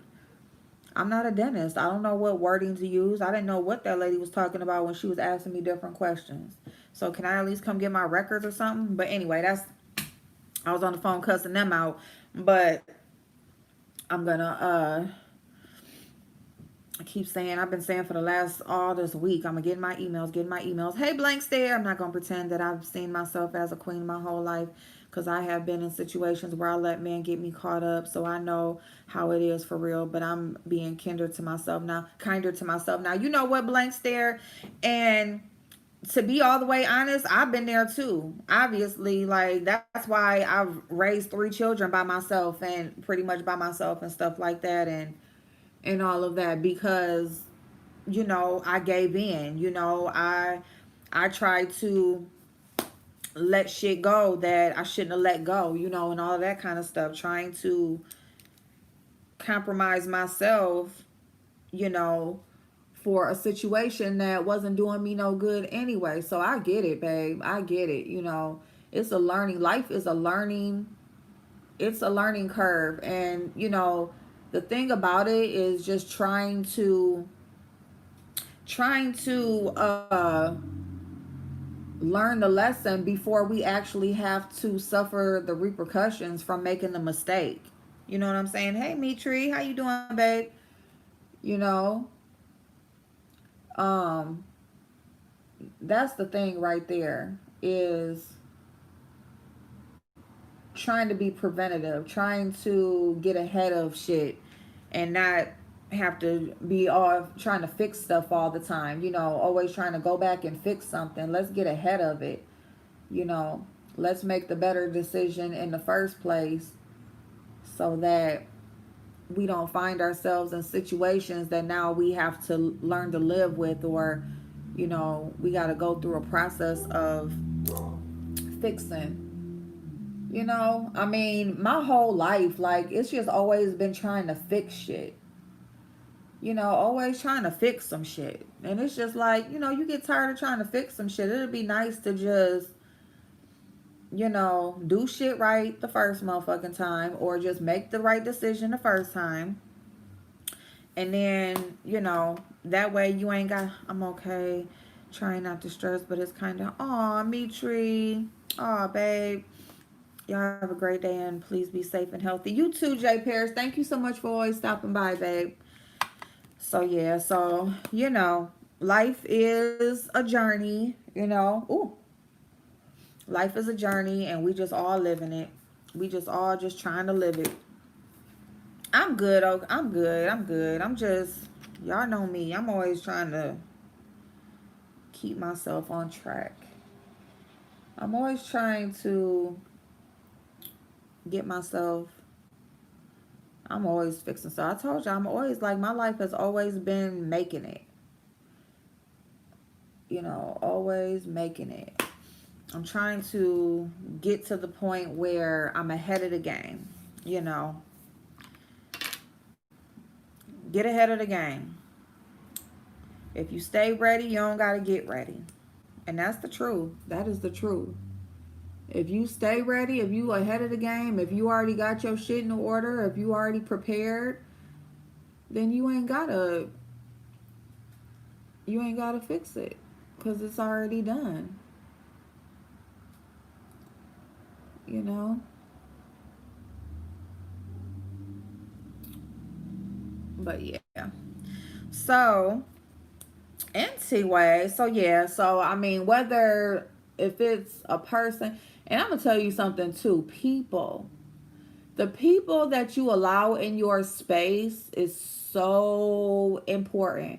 Speaker 1: I'm not a dentist. I don't know what wording to use. I didn't know what that lady was talking about when she was asking me different questions. So can I at least come get my records or something? But anyway, I was on the phone cussing them out. But I'm gonna I keep saying, I've been saying for the last all this week, I'm gonna get my emails. Hey, blank stare. I'm not gonna pretend that I've seen myself as a queen my whole life, because I have been in situations where I let men get me caught up, so I know how it is for real. But I'm being kinder to myself now. You know what, blank stare? And to be all the way honest, I've been there too. Obviously, like, that's why I've raised 3 children by myself, and pretty much by myself and stuff like that, and all of that, because I gave in. I I try to let shit go that I shouldn't have let go, and all that kind of stuff. Trying to compromise myself, you know, for a situation that wasn't doing me no good anyway. So I get it, babe. I get it. It's a learning. Life is a learning. It's a learning curve, and the thing about it is just trying to learn the lesson before we actually have to suffer the repercussions from making the mistake. You know what I'm saying? Hey, Mitri, how you doing, babe? You know, um, that's the thing right there is trying to be preventative, trying to get ahead of shit and not have to be all trying to fix stuff all the time, always trying to go back and fix something. Let's get ahead of it, you know. Let's make the better decision in the first place so that we don't find ourselves in situations that now we have to learn to live with, or we got to go through a process of fixing. I mean, my whole life, like, it's just always been trying to fix shit. Always trying to fix some shit. And it's just like, you get tired of trying to fix some shit. It'd be nice to just, do shit right the first motherfucking time, or just make the right decision the first time. And then, that way you ain't got, I'm okay, trying not to stress, but it's kind of, aw, Mitri, aw, babe. Y'all have a great day and please be safe and healthy. You too, Jay Paris. Thank you so much for always stopping by, babe. So, yeah, so, life is a journey, Ooh, life is a journey and we just all living it. We just all just trying to live it. I'm good. I'm good. I'm good. I'm just, y'all know me. I'm always trying to keep myself on track. I'm always trying to get myself, I'm always fixing. So I told you, I'm always like, my life has always been making it. Always making it. I'm trying to get to the point where I'm ahead of the game. You know, get ahead of the game. If you stay ready, you don't got to get ready. And that's the truth. That is the truth. If you stay ready, if you ahead of the game, if you already got your shit in order, if you already prepared, then you ain't gotta fix it because it's already done. You know. But yeah. So anyway, so yeah, so I mean, whether if it's a person, and I'm gonna tell you something too, the people that you allow in your space is so important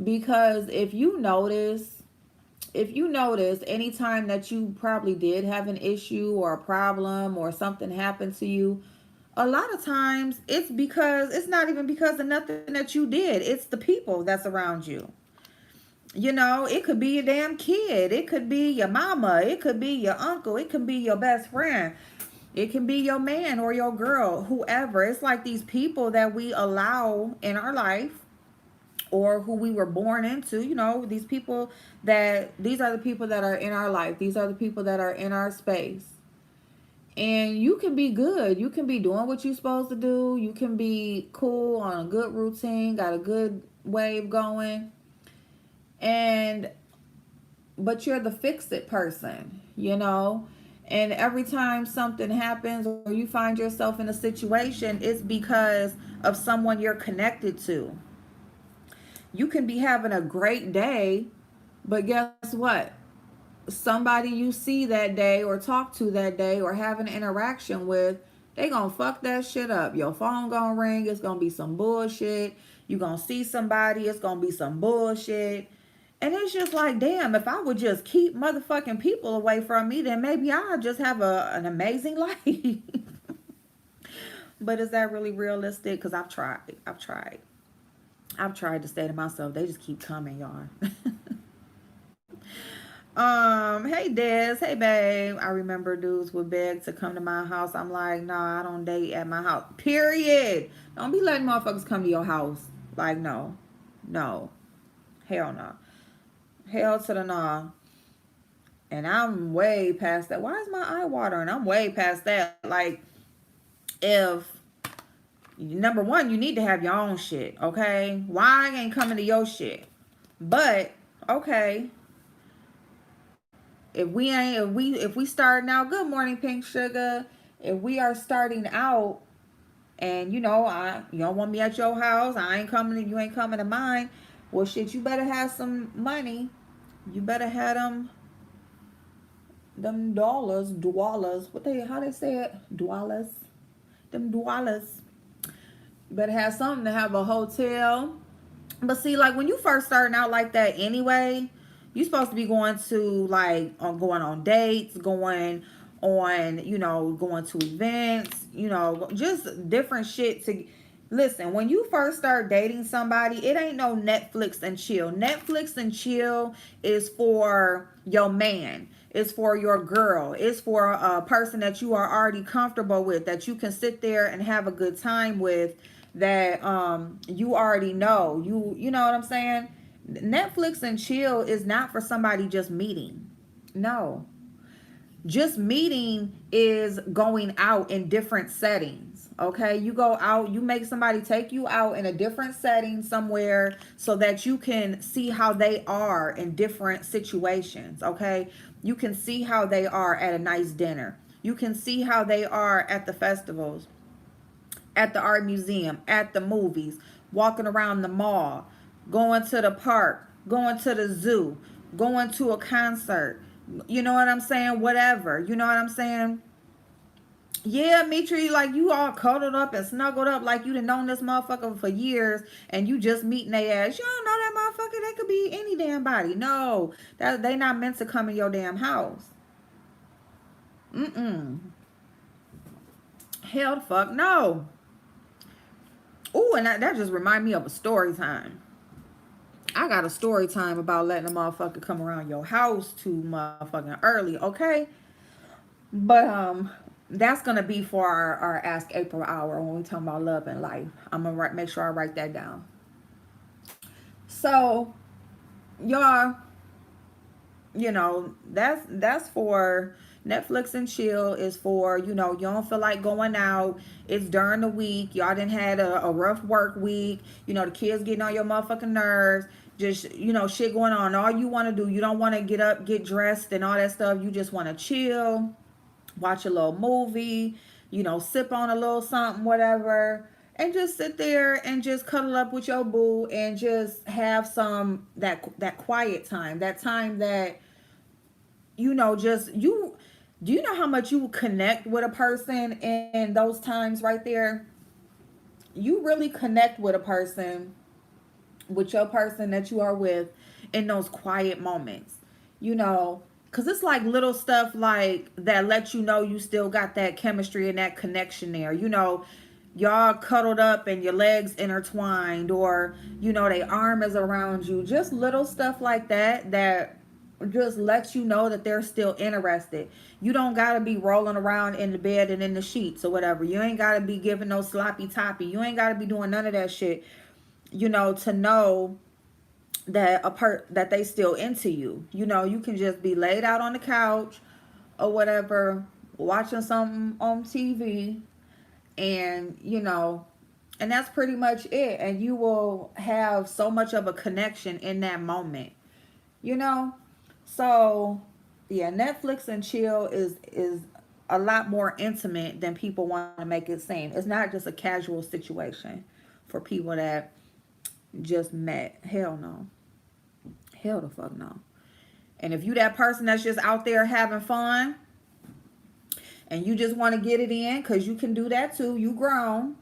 Speaker 1: because if you notice anytime that you probably did have an issue or a problem or something happened to you, a lot of times it's because it's not even because of nothing that you did. It's the people that's around you. It could be your damn kid. It could be your mama. It could be your uncle. It could be your best friend. It can be your man or your girl, whoever. It's like these people that we allow in our life or who we were born into, these are the people that are in our life. These are the people that are in our space. And you can be good. You can be doing what you're supposed to do. You can be cool on a good routine, got a good wave going. And but you're the fix it person. And every time something happens or you find yourself in a situation, it's because of someone you're connected to. You can be having a great day, but guess what? Somebody you see that day or talk to that day or have an interaction with, they gonna fuck that shit up. Your phone gonna ring, it's gonna be some bullshit. You gonna see somebody, it's gonna be some bullshit. And it's just like, damn, if I would just keep motherfucking people away from me, then maybe I'll just have an amazing life. But is that really realistic? Because I've tried. I've tried to say to myself, they just keep coming, y'all. Hey Des, hey babe. I remember dudes would beg to come to my house. I'm like, nah, I don't date at my house. Period. Don't be letting motherfuckers come to your house. Like, no. No. Hell no. Hell to the nah. And I'm way past that. Why is my eye watering? I'm way past that. Like, if number one, you need to have your own shit, okay? Why I ain't coming to your shit? But okay, if we starting out, good morning, Pink Sugar. If we are starting out, and you don't want me at your house, I ain't coming. You ain't coming to mine. Well, shit, you better have some money. You better have them dollars. How they say it? Dollars. Them dollars. You better have something to have a hotel. But see, like when you first starting out like that anyway, you supposed to be going to like going on dates, going to events, just different shit to listen. When you first start dating somebody, it ain't no Netflix and chill. Netflix and chill is for your man. It's for your girl. It's for a person that you are already comfortable with, that you can sit there and have a good time with, that you already know. You know what I'm saying? Netflix and chill is not for somebody just meeting. No. Just meeting is going out in different settings. Okay, you go out, you make somebody take you out in a different setting somewhere so that you can see how they are in different situations. Okay, you can see how they are at a nice dinner, you can see how they are at the festivals, at the art museum, at the movies, walking around the mall, going to the park, going to the zoo, going to a concert. You know what I'm saying? Whatever. You know what I'm saying? Yeah, Mitri, like you all cuddled up and snuggled up like you done known this motherfucker for years and you just meeting their ass. You don't know that motherfucker. They could be any damn body. No, that they not meant to come in your damn house. Mm-mm. Hell the fuck no. Ooh, and that just remind me of a story time. I got a story time about letting a motherfucker come around your house too motherfucking early, okay? But that's gonna be for our Ask April hour when we talking about love and life. I'm gonna make sure I write that down. So y'all, that's for Netflix and chill. Is for, you don't feel like going out. It's during the week. Y'all didn't had a rough work week. The kids getting on your motherfucking nerves. Just, shit going on. All you want to do, you don't want to get up, get dressed and all that stuff. You just want to chill, watch a little movie, sip on a little something, whatever, and just sit there and just cuddle up with your boo and just have some that quiet time, that time that just you. Do you know how much you connect with a person in those times right there? You really connect with a person, with your person that you are with, in those quiet moments, because it's like little stuff like that let you know you still got that chemistry and that connection there. Y'all cuddled up and your legs intertwined, or they arm is around you. Just little stuff like that just lets you know that they're still interested. You don't gotta be rolling around in the bed and in the sheets or whatever. You ain't gotta be giving no sloppy toppy. You ain't gotta be doing none of that shit, to know that they still into you. You can just be laid out on the couch or whatever, watching something on TV, and and that's pretty much it. And you will have so much of a connection in that moment, you know. So yeah, Netflix and chill is a lot more intimate than people want to make it seem. It's not just a casual situation for people that just met. Hell no. Hell the fuck no. And if you that person that's just out there having fun and you just want to get it in, because you can do that too, you grown,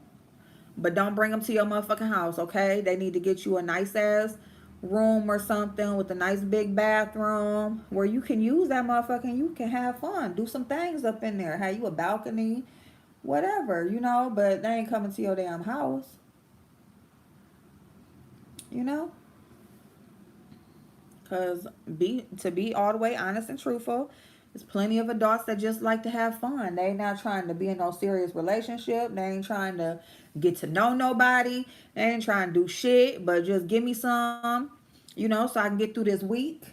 Speaker 1: but don't bring them to your motherfucking house, okay? They need to get you a nice ass room or something with a nice big bathroom where you can use that motherfucker and you can have fun. Do some things up in there. Have you a balcony, whatever, but they ain't coming to your damn house, you know? Cause to be all the way honest and truthful, there's plenty of adults that just like to have fun. They ain't not trying to be in no serious relationship. They ain't trying to get to know nobody. They ain't trying to do shit, but just give me some, so I can get through this week.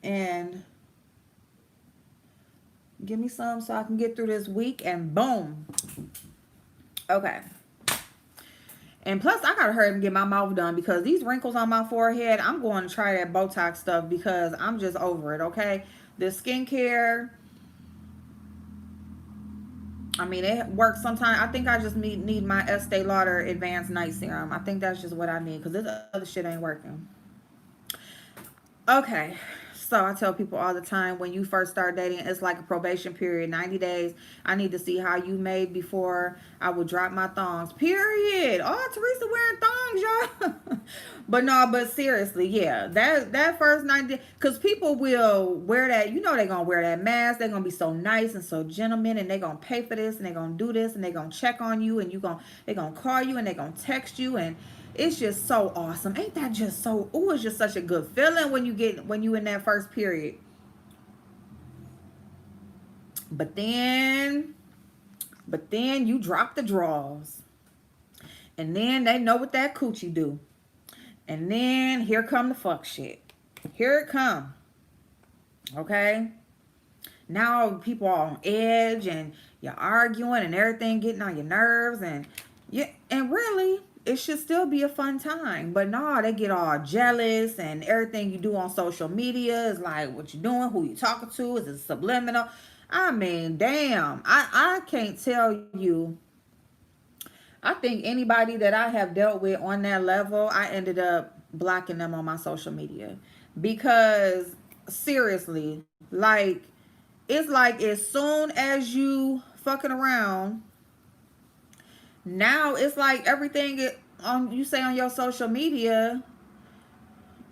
Speaker 1: And give me some so I can get through this week, and boom. Okay. And plus, I gotta hurry and get my mouth done because these wrinkles on my forehead, I'm going to try that Botox stuff because I'm just over it, okay? The skincare, I mean, it works sometimes. I think I just need my Estee Lauder Advanced Night Serum. I think that's just what I need because this other shit ain't working. Okay. So I tell people all the time when you first start dating, it's like a probation period, 90 days. I need to see how you made before I would drop my thongs. Period. Oh, Teresa wearing thongs, y'all. But no, but seriously, yeah. That first 90 days, because people will wear that, they're gonna wear that mask, they're gonna be so nice and so gentleman, and they're gonna pay for this and they're gonna do this and they're gonna check on you and they're gonna call you and they're gonna text you, and it's just so awesome. Ain't that just so, oh, it's just such a good feeling when you in that first period. But then you drop the draws. And then they know what that coochie do. And then here come the fuck shit. Here it come. Okay? Now people are on edge and you're arguing and everything getting on your nerves, and really it should still be a fun time. But no, they get all jealous, and everything you do on social media is like what you doing, who you talking to, is it subliminal? I mean, damn. I can't tell you. I think anybody that I have dealt with on that level, I ended up blocking them on my social media. Because seriously, like, it's like as soon as you fucking around, now it's like everything on you say on your social media,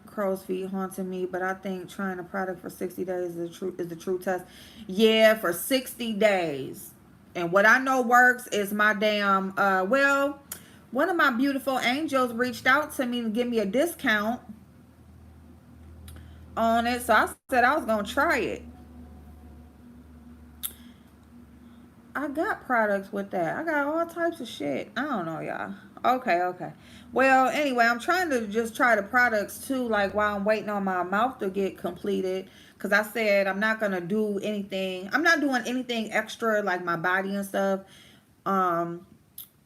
Speaker 1: crow's feet haunting me, but I think trying a product for 60 days is the true test. Yeah, for 60 days. And what I know works is my damn one of my beautiful angels reached out to me to give me a discount on it. So I said I was gonna try it. I got products with that. I got all types of shit. I don't know, y'all. Okay. Well, anyway, I'm trying to just try the products too, like while I'm waiting on my mouth to get completed. Cause I said I'm not gonna do anything. I'm not doing anything extra like my body and stuff. Um,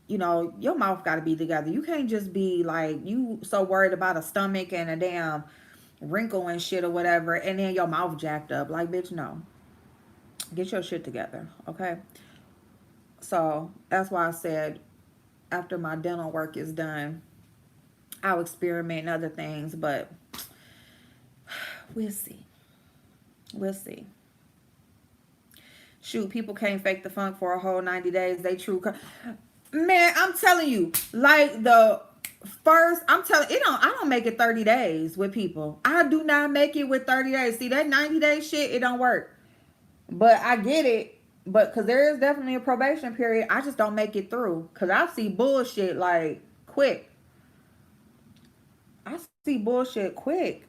Speaker 1: your mouth got to be together. You can't just be like you so worried about a stomach and a damn wrinkle and shit or whatever, and then your mouth jacked up. Like, bitch, no. Get your shit together, okay? So that's why I said after my dental work is done, I'll experiment in other things, but we'll see. We'll see. Shoot, people can't fake the funk for a whole 90 days. They true. Man, I'm telling you, like the first, I don't make it 30 days with people. I do not make it with 30 days. See, that 90-day shit, it don't work. But I get it. But because there is definitely a probation period, I just don't make it through. Because I see bullshit like quick. I see bullshit quick.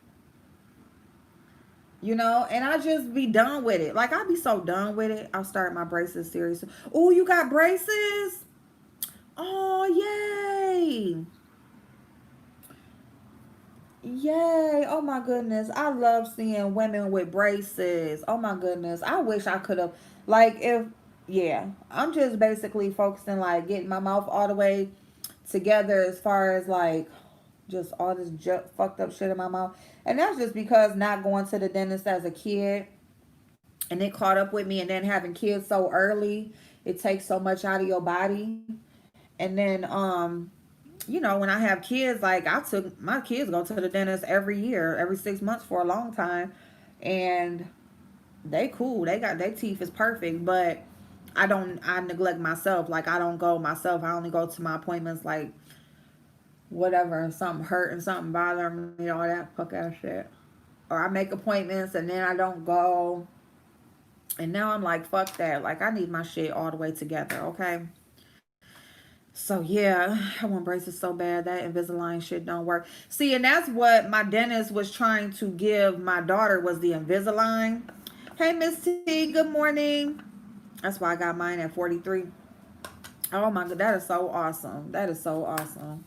Speaker 1: And I just be done with it. Like, I be so done with it. I'll start my braces series. Oh, you got braces? Oh, yay. Yay. Oh, my goodness. I love seeing women with braces. Oh, my goodness. I wish I could have, yeah. I'm just basically focusing, like, getting my mouth all the way together as far as, like, just all this fucked up shit in my mouth. And that's just because not going to the dentist as a kid, and it caught up with me, and then having kids so early, it takes so much out of your body. And then when I have kids, like, I took my kids go to the dentist every year, every 6 months for a long time, and they cool, they got their teeth is perfect. But I neglect myself. Like, I don't go myself. I only go to my appointments like whatever, something hurt and something bothering me, all that fuck ass shit. Or I make appointments and then I don't go. And now I'm like, fuck that. Like, I need my shit all the way together, okay? So yeah, I want braces so bad. That Invisalign shit don't work. See, and that's what my dentist was trying to give my daughter was the Invisalign. Hey Miss T, good morning. That's why I got mine at 43. Oh my god, that is so awesome. That is so awesome.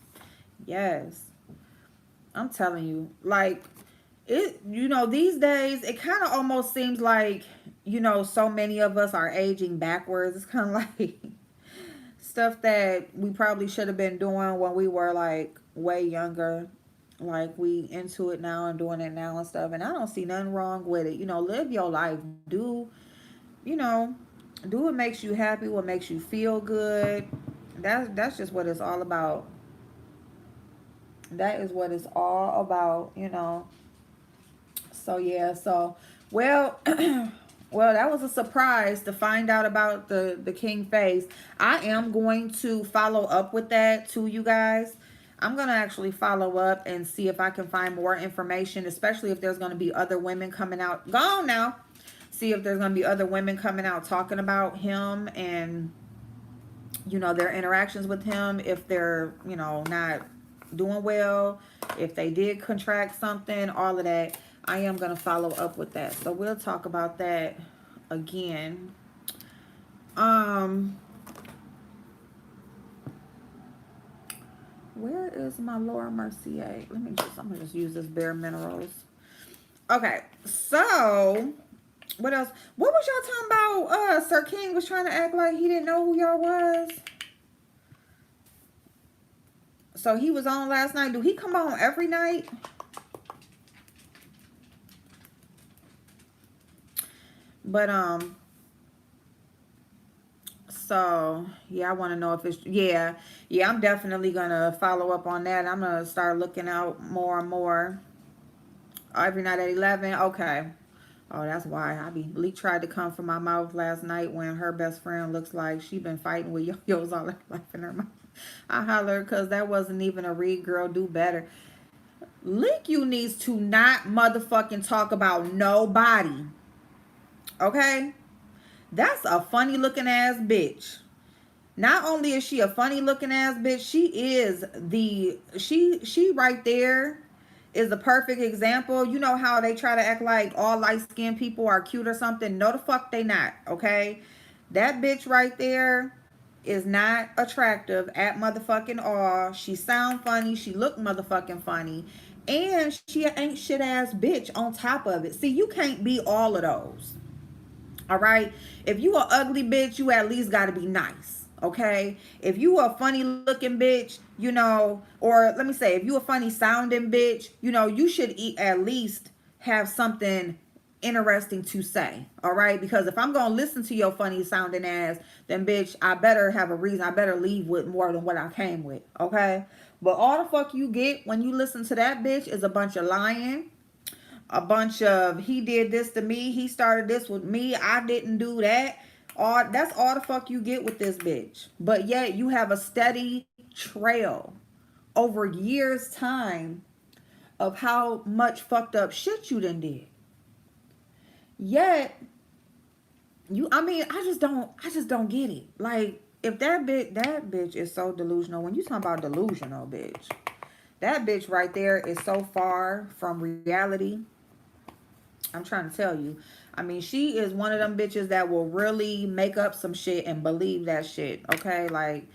Speaker 1: Yes. I'm telling you. Like it, these days it kind of almost seems like, so many of us are aging backwards. It's kind of like stuff that we probably should have been doing when we were like way younger. Like we into it now and doing it now and stuff. And I don't see nothing wrong with it. Live your life. You know, do what makes you happy, what makes you feel good. That's just what it's all about. That is what it's all about. So yeah, so well well, that was a surprise to find out about the king face. I am going to follow up with that to you guys. I'm going to actually follow up and see if I can find more information, especially if there's going to be other women coming out. Go on now. See if there's going to be other women coming out talking about him and their interactions with him, if they're not doing well, if they did contract something, all of that. I am going to follow up with that, so we'll talk about that again. um where is my Laura Mercier? I'm gonna just use this Bare Minerals. Okay, so what else? What was y'all talking about? Sir King was trying to act like he didn't know who y'all was. So he was on last night. Do he come on every night? But so yeah, I want to know if it's yeah. I'm definitely gonna follow up on that. I'm gonna start looking out more and more. Every night at 11. Okay. Oh, that's why I be. Lee tried to come from my mouth last night when her best friend looks like she been fighting with yo-yos all her life in her mouth. I hollered because that wasn't even a read, girl. Do better. Link you needs to not motherfucking talk about nobody. Okay? That's a funny looking ass bitch. Not only is she a funny looking ass bitch, she right there is the perfect example. You know how they try to act like all light skinned people are cute or something? No, the fuck they not. Okay, that bitch right there is not attractive at motherfucking all. She sound funny. She look motherfucking funny. And she ain't shit ass bitch on top of it. See, you can't be all of those. All right. If you a ugly bitch, you at least got to be nice. Okay. If you a funny looking bitch, or let me say, if you a funny sounding bitch, you should at least have something interesting to say. All right. Because if I'm going to listen to your funny sounding ass, then bitch, I better have a reason. I better leave with more than what I came with. Okay. But all the fuck you get when you listen to that bitch is a bunch of lying, a bunch of he did this to me, he started this with me, I didn't do that. All that's all the fuck you get with this bitch. But yet you have a steady trail over years time of how much fucked up shit you done did. Yet I just don't get it. Like if that bitch is so delusional. When you talk about delusional bitch, that bitch right there is so far from reality. I'm trying to tell you. I mean, she is one of them bitches that will really make up some shit and believe that shit. Okay? Like,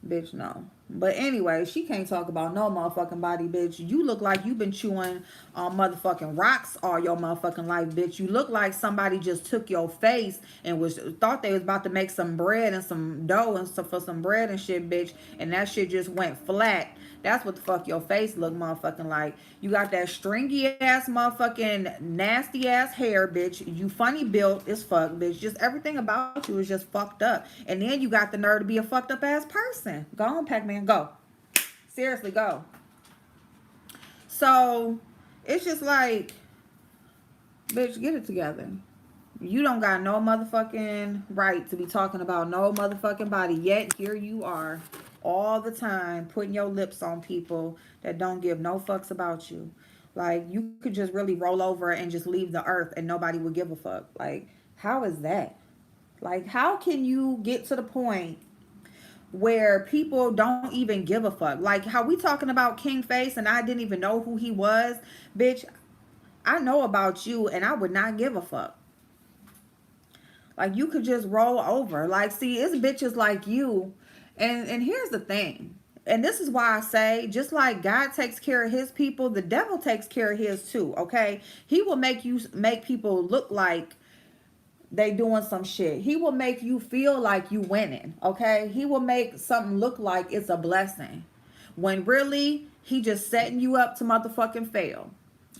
Speaker 1: bitch, no. But anyway, she can't talk about no motherfucking body, bitch. You look like you've been chewing on motherfucking rocks all your motherfucking life, bitch. You look like somebody just took your face and thought they was about to make some bread and some dough and stuff for some bread and shit, bitch. And that shit just went flat. That's what the fuck your face look motherfucking like. You got that stringy ass motherfucking nasty ass hair, bitch. You funny built as fuck, bitch. Just everything about you is just fucked up. And then you got the nerve to be a fucked up ass person. Go on, Pac-Man, go. Seriously, go. So it's just like, bitch, get it together. You don't got no motherfucking right to be talking about no motherfucking body. Yet here you are all the time putting your lips on people that don't give no fucks about you. Like you could just really roll over and just leave the earth and nobody would give a fuck. Like how is that? Like how can you get to the point where people don't even give a fuck. Like how we talking about King Face and I didn't even know who he was. Bitch, I know about you and I would not give a fuck. Like you could just roll over. Like, see, it's bitches like you. And here's the thing. And this is why I say, just like God takes care of his people, the devil takes care of his too, okay? He will make people look like they doing some shit. He will make you feel like you winning, okay? He will make something look like it's a blessing. When really, he just setting you up to motherfucking fail.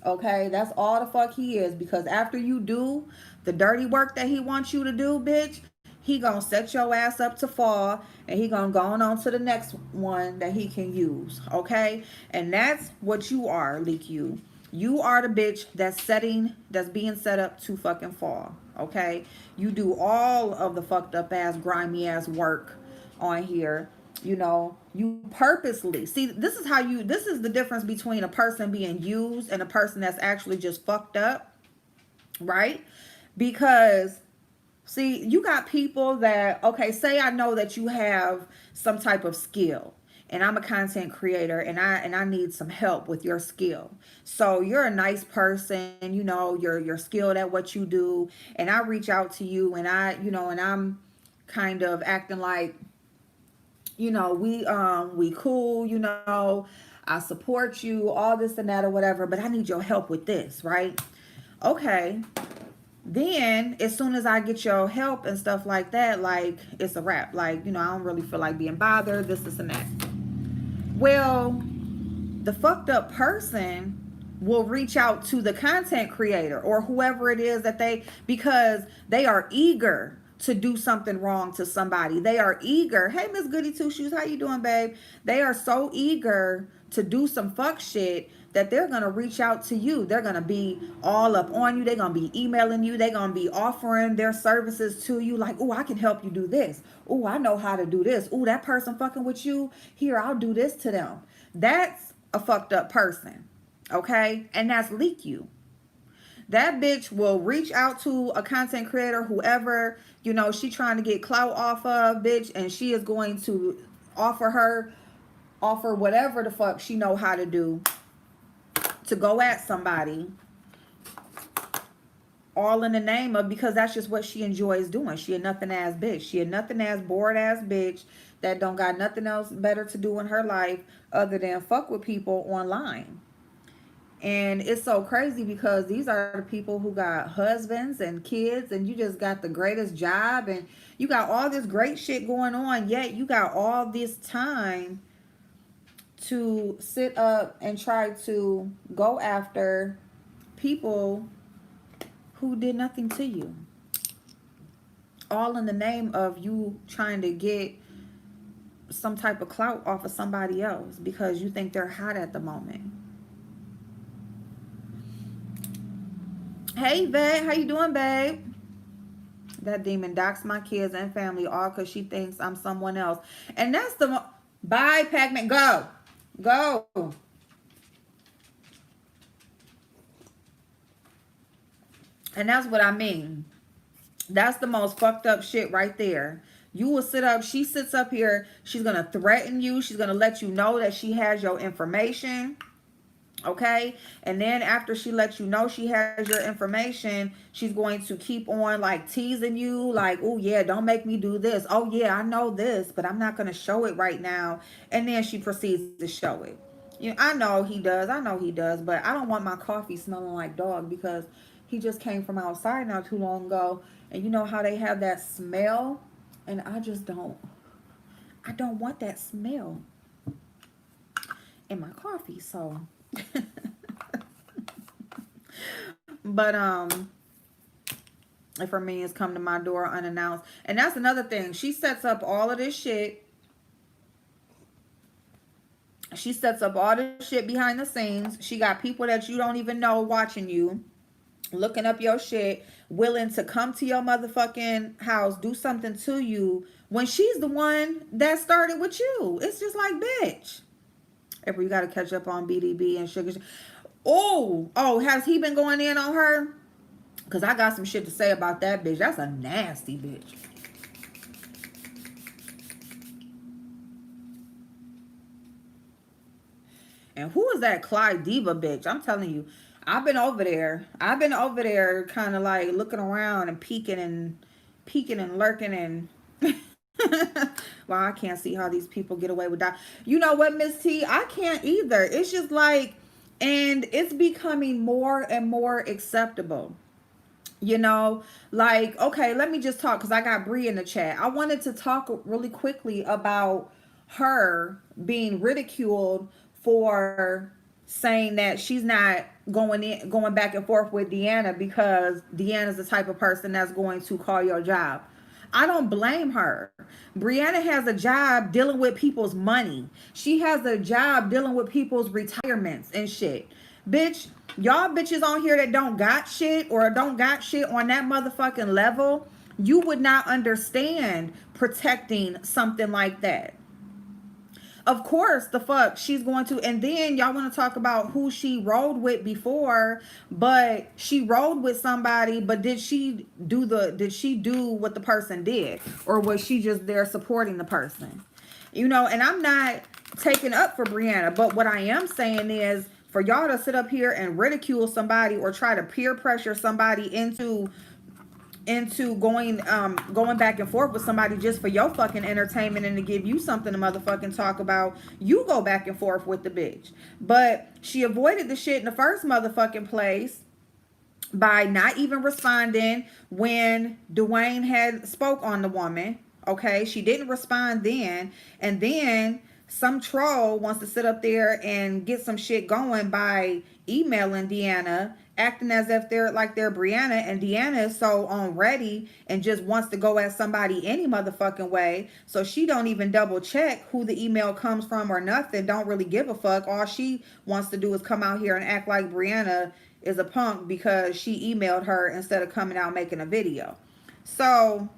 Speaker 1: Okay, that's all the fuck he is. Because after you do the dirty work that he wants you to do, bitch, he gonna set your ass up to fall, and he gonna go on to the next one that he can use. Okay, and that's what you are, Leak You. You are the bitch that's being set up to fucking fall. Okay, you do all of the fucked up ass, grimy ass work on here. You know, you purposely see, this is the difference between a person being used and a person that's actually just fucked up, right? Because see, you got people that, okay, say I know that you have some type of skill and I'm a content creator and I need some help with your skill. So you're a nice person, you know, you're skilled at what you do, and I reach out to you and and I'm kind of acting like, we cool, I support you, all this and that or whatever, but I need your help with this, right? Okay. Then as soon as I get your help and stuff like that, like it's a wrap. Like, I don't really feel like being bothered, this and that. Well, the fucked up person will reach out to the content creator or whoever it is because they are eager to do something wrong to somebody. They are eager. Hey, Miss Goody Two Shoes, how you doing, babe? They are so eager to do some fuck shit that they're gonna reach out to you. They're gonna be all up on you. They're gonna be emailing you. They're gonna be offering their services to you. Like, oh, I can help you do this. Oh, I know how to do this. Oh, that person fucking with you. Here, I'll do this to them. That's a fucked up person. Okay? And that's Leak You. That bitch will reach out to a content creator, whoever, she trying to get clout off of, bitch, and she is going to offer whatever the fuck she know how to do to go at somebody, all in the name of, because that's just what she enjoys doing. She a nothing ass bitch. She a nothing ass bored ass bitch that don't got nothing else better to do in her life other than fuck with people online. And it's so crazy because these are the people who got husbands and kids, and you just got the greatest job, and you got all this great shit going on, yet you got all this time to sit up and try to go after people who did nothing to you. All in the name of you trying to get some type of clout off of somebody else because you think they're hot at the moment. Hey, Vet, how you doing, babe? That demon doxed my kids and family all because she thinks I'm someone else. And that's bye, Pac-Man. Go. Go. And that's what I mean. That's the most fucked up shit right there. You will she sits up here, she's going to threaten you. She's going to let you know that she has your information. Okay, and then after she lets you know she has your information, she's going to keep on like teasing you, like, oh yeah, don't make me do this. Oh yeah, I know this, but I'm not going to show it right now. And then she proceeds to show it. I know he does, but I don't want my coffee smelling like dog because he just came from outside not too long ago, and you know how they have that smell, and I don't want that smell in my coffee. So but if her minions come to my door unannounced, and that's another thing, she sets up all of this shit. She sets up all this shit behind the scenes. She got people that you don't even know watching you, looking up your shit, willing to come to your motherfucking house, do something to you when she's the one that started with you. It's just like, bitch. April, you got to catch up on BDB and Sugar. Oh, has he been going in on her? Because I got some shit to say about that bitch. That's a nasty bitch. And who is that Clyde Diva bitch? I'm telling you, I've been over there. I've been over there kind of like looking around and peeking and lurking and well, I can't see how these people get away with that. You know what, Miss T? I can't either. It's just like, and it's becoming more and more acceptable. You know, like, okay, let me just talk because I got Bree in the chat. I wanted to talk really quickly about her being ridiculed for saying that she's not going back and forth with Deanna because Deanna's the type of person that's going to call your job. I don't blame her. Brianna has a job dealing with people's money. She has a job dealing with people's retirements and shit. Bitch, y'all bitches on here that don't got shit or don't got shit on that motherfucking level, you would not understand protecting something like that. Of course, the fuck she's going to, and then y'all want to talk about who she rolled with before, but she rolled with somebody, but did she do what the person did, or was she just there supporting the person? You know, and I'm not taking up for Brianna, but what I am saying is for y'all to sit up here and ridicule somebody or try to peer pressure somebody into going back and forth with somebody just for your fucking entertainment and to give you something to motherfucking talk about, you go back and forth with the bitch. But she avoided the shit in the first motherfucking place by not even responding when Dwayne had spoke on the woman. Okay, she didn't respond then, and then some troll wants to sit up there and get some shit going by emailing Deanna, acting as if they're Brianna, and Deanna is so on ready and just wants to go at somebody any motherfucking way. So she don't even double check who the email comes from or nothing. Don't really give a fuck. All she wants to do is come out here and act like Brianna is a punk because she emailed her instead of coming out making a video. So,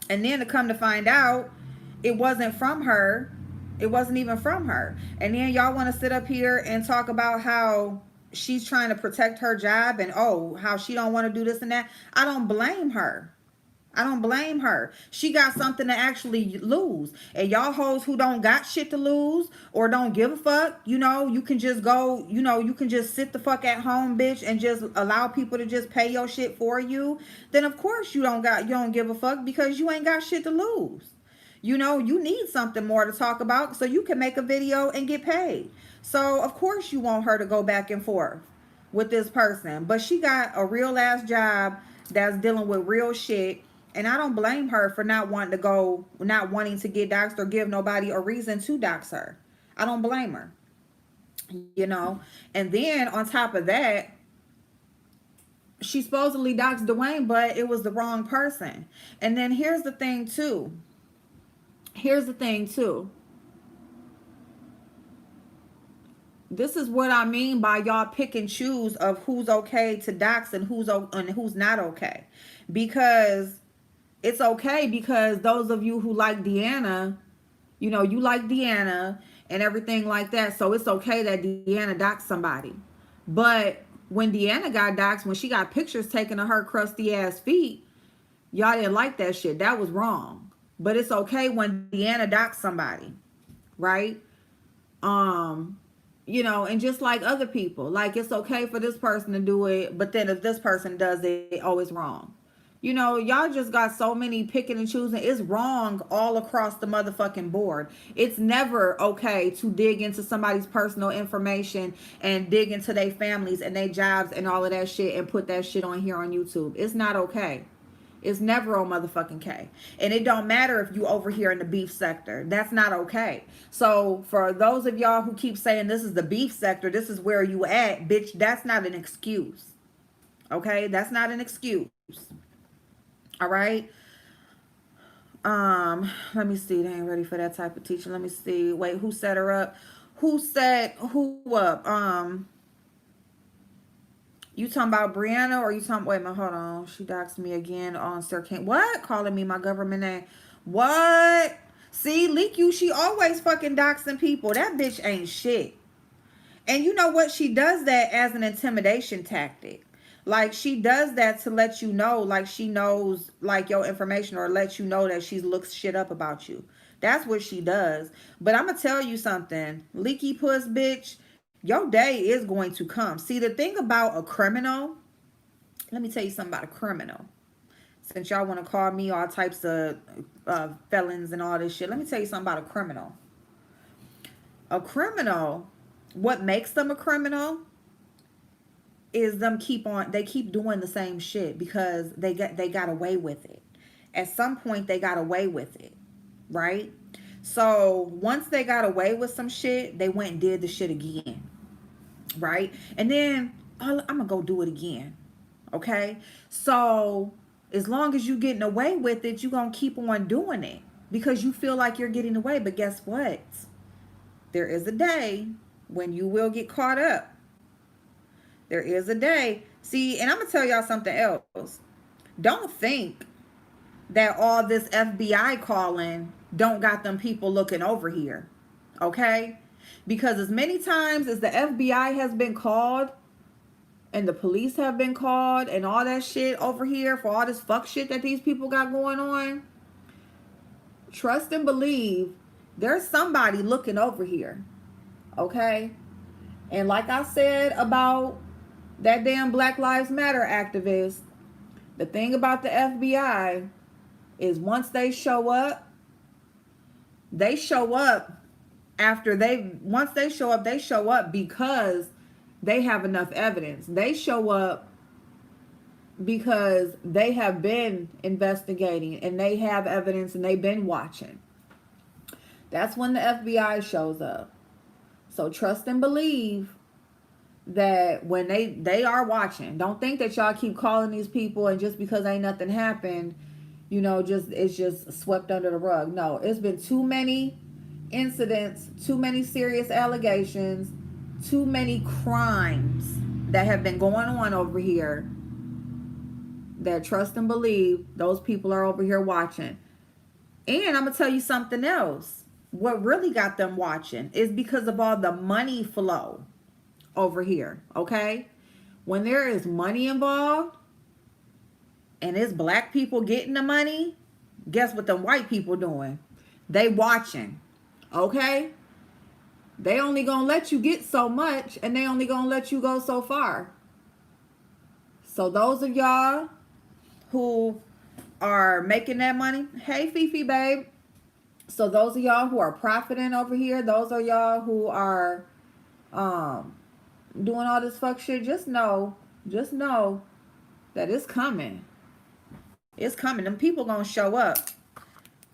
Speaker 1: and then to come to find out, it wasn't from her. It wasn't even from her. And then y'all want to sit up here and talk about how she's trying to protect her job and oh, how she don't want to do this and that. I don't blame her. I don't blame her. She got something to actually lose. And y'all hoes who don't got shit to lose or don't give a fuck, you know, you can just go, you know, you can just sit the fuck at home, bitch, and just allow people to just pay your shit for you. Then of course you don't give a fuck because you ain't got shit to lose. You know, you need something more to talk about so you can make a video and get paid. So of course you want her to go back and forth with this person. But she got a real ass job that's dealing with real shit. And I don't blame her for not wanting to get doxxed or give nobody a reason to dox her. I don't blame her. You know? And then on top of that, she supposedly doxed Dwayne, but it was the wrong person. And then here's the thing too. This is what I mean by y'all pick and choose of who's okay to dox and who's not okay. Because it's okay because those of you who like Deanna, you know, you like Deanna and everything like that. So it's okay that Deanna doxed somebody. But when Deanna got doxed, when she got pictures taken of her crusty ass feet, y'all didn't like that shit. That was wrong. But it's okay when Deanna doxed somebody, right? You know, and just like other people, like it's okay for this person to do it, but then if this person does it, oh, it's wrong. You know, y'all just got so many picking and choosing. It's wrong all across the motherfucking board. It's never okay to dig into somebody's personal information and dig into their families and their jobs and all of that shit and put that shit on here on YouTube. It's not okay. It's never on motherfucking K. And it don't matter if you over here in the beef sector. That's not okay. So for those of y'all who keep saying this is the beef sector, this is where you at, bitch, that's not an excuse. Okay? That's not an excuse. All right? Let me see. They ain't ready for that type of teaching. Let me see. Wait, who set her up? Who set who up? You talking about Brianna or you talking, wait a minute, hold on. She doxed me again on Sir King. What? Calling me my government name. What? See, Leak You, she always fucking doxing people. That bitch ain't shit. And you know what? She does that as an intimidation tactic. Like, she does that to let you know, like, she knows, like, your information or let you know that she looks shit up about you. That's what she does. But I'm gonna tell you something, leaky puss bitch. Your day is going to come. See, the thing about a criminal, let me tell you something about a criminal. Since y'all want to call me all types of felons and all this shit, let me tell you something about a criminal. A criminal, what makes them a criminal is they keep doing the same shit because they got away with it. At some point they got away with it, right? So once they got away with some shit, they went and did the shit again, right? And then I'm gonna go do it again. Okay? So as long as you getting away with it, you gonna keep on doing it because you feel like you're getting away. But guess what? There is a day when you will get caught up. There is a day. See, and I'm gonna tell y'all something else. Don't think that all this FBI calling don't got them people looking over here. Okay? Because as many times as the FBI has been called and the police have been called and all that shit over here for all this fuck shit that these people got going on, trust and believe there's somebody looking over here. Okay? And like I said about that damn Black Lives Matter activist, the thing about the FBI is once they show up after they show up because they have enough evidence. They show up because they have been investigating and they have evidence and they've been watching. That's when the FBI shows up. So trust and believe that when they are watching. Don't think that y'all keep calling these people and just because ain't nothing happened, just it's just swept under the rug. No, it's been too many incidents, too many serious allegations, too many crimes that have been going on over here that trust and believe those people are over here watching. And I'm going to tell you something else. What really got them watching is because of all the money flow over here, okay? When there is money involved and it's black people getting the money, guess what them white people doing? They watching, okay? They only gonna let you get so much and they only gonna let you go so far. So those of y'all who are making that money, hey Fifi babe. So those of y'all who are profiting over here, those of y'all who are doing all this fuck shit, just know that it's coming. It's coming. Them people gonna show up.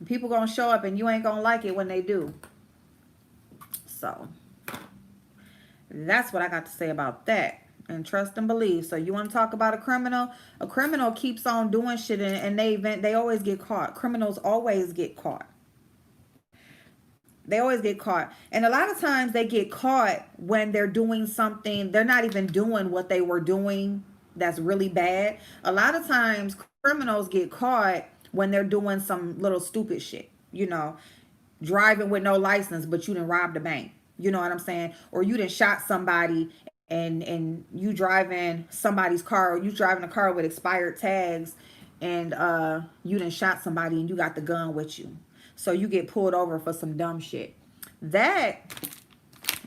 Speaker 1: People gonna show up and you ain't gonna like it when they do. So that's what I got to say about that. And trust and believe. So you want to talk about a criminal? A criminal keeps on doing shit and they always get caught. Criminals always get caught. They always get caught. And a lot of times they get caught when they're doing something. They're not even doing what they were doing that's really bad. A lot of times criminals get caught when they're doing some little stupid shit. Driving with no license, but you done robbed a bank. You know what I'm saying? Or you done shot somebody and you driving somebody's car, or you driving a car with expired tags and you done shot somebody and you got the gun with you. So you get pulled over for some dumb shit. That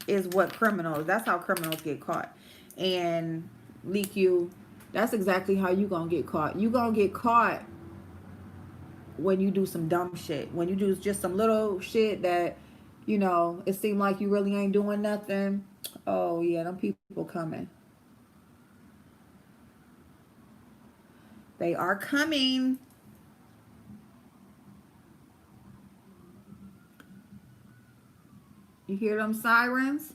Speaker 1: is that's how criminals get caught. And leak you, that's exactly how you gonna get caught. You gonna get caught when you do some dumb shit. When you do just some little shit that, it seemed like you really ain't doing nothing. Oh yeah, them people coming. They are coming. You hear them sirens?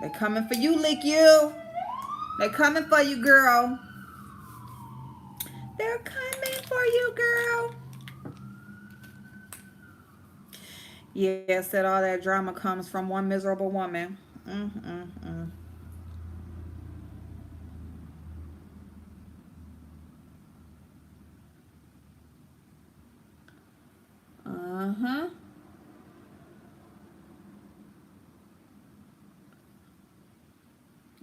Speaker 1: They coming for you, Lick You. They coming for you, girl. They're coming for you, girl. Yeah, said all that drama comes from one miserable woman. Uh-huh.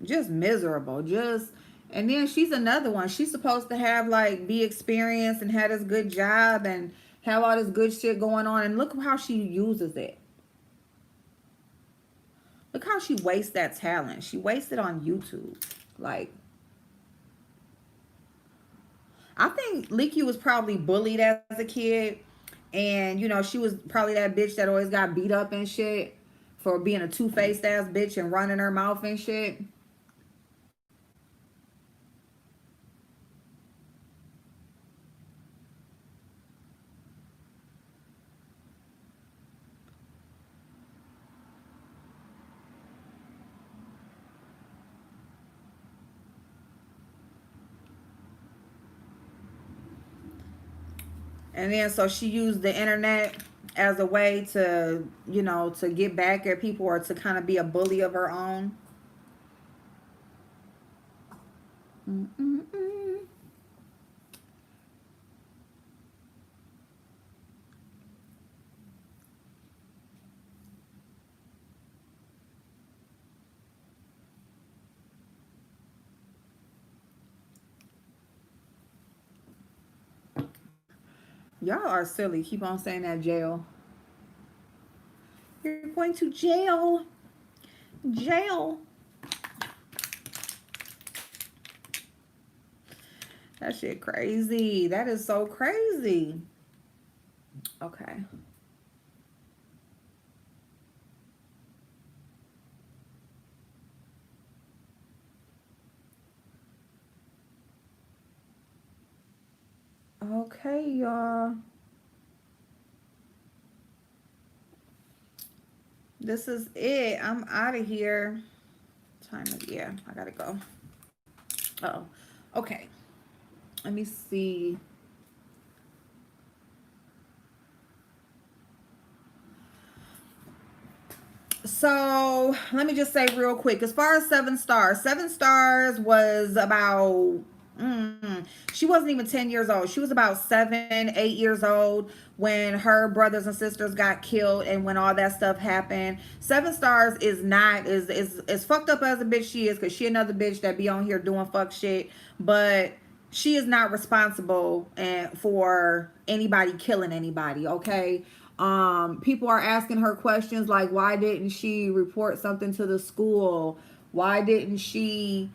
Speaker 1: just miserable. Just and then she's another one. She's supposed to have like be experienced and had this good job and have all this good shit going on. And look how she uses it. Look how she wastes that talent. She wastes it on YouTube. Like, I think Leaky was probably bullied as a kid. And, you know, she was probably that bitch that always got beat up and shit for being a two-faced ass bitch and running her mouth and shit. And then so she used the internet as a way to, you know, to get back at people or to kind of be a bully of her own. Mm-mm-mm. Y'all are silly. Keep on saying that jail. You're going to jail. Jail. That shit crazy. That is so crazy. Okay. Okay, y'all. This is it. I'm out of here. Time of yeah, I gotta go. Oh. Okay. Let me see. So let me just say real quick, as far as 7 stars, 7 stars was about she wasn't even 10 years old. She was about 7, 8 years old when her brothers and sisters got killed and when all that stuff happened. 7 stars is not is fucked up as a bitch she is, because she another bitch that be on here doing fuck shit, but she is not responsible and for anybody killing anybody, okay? People are asking her questions like, why didn't she report something to the school? Why didn't she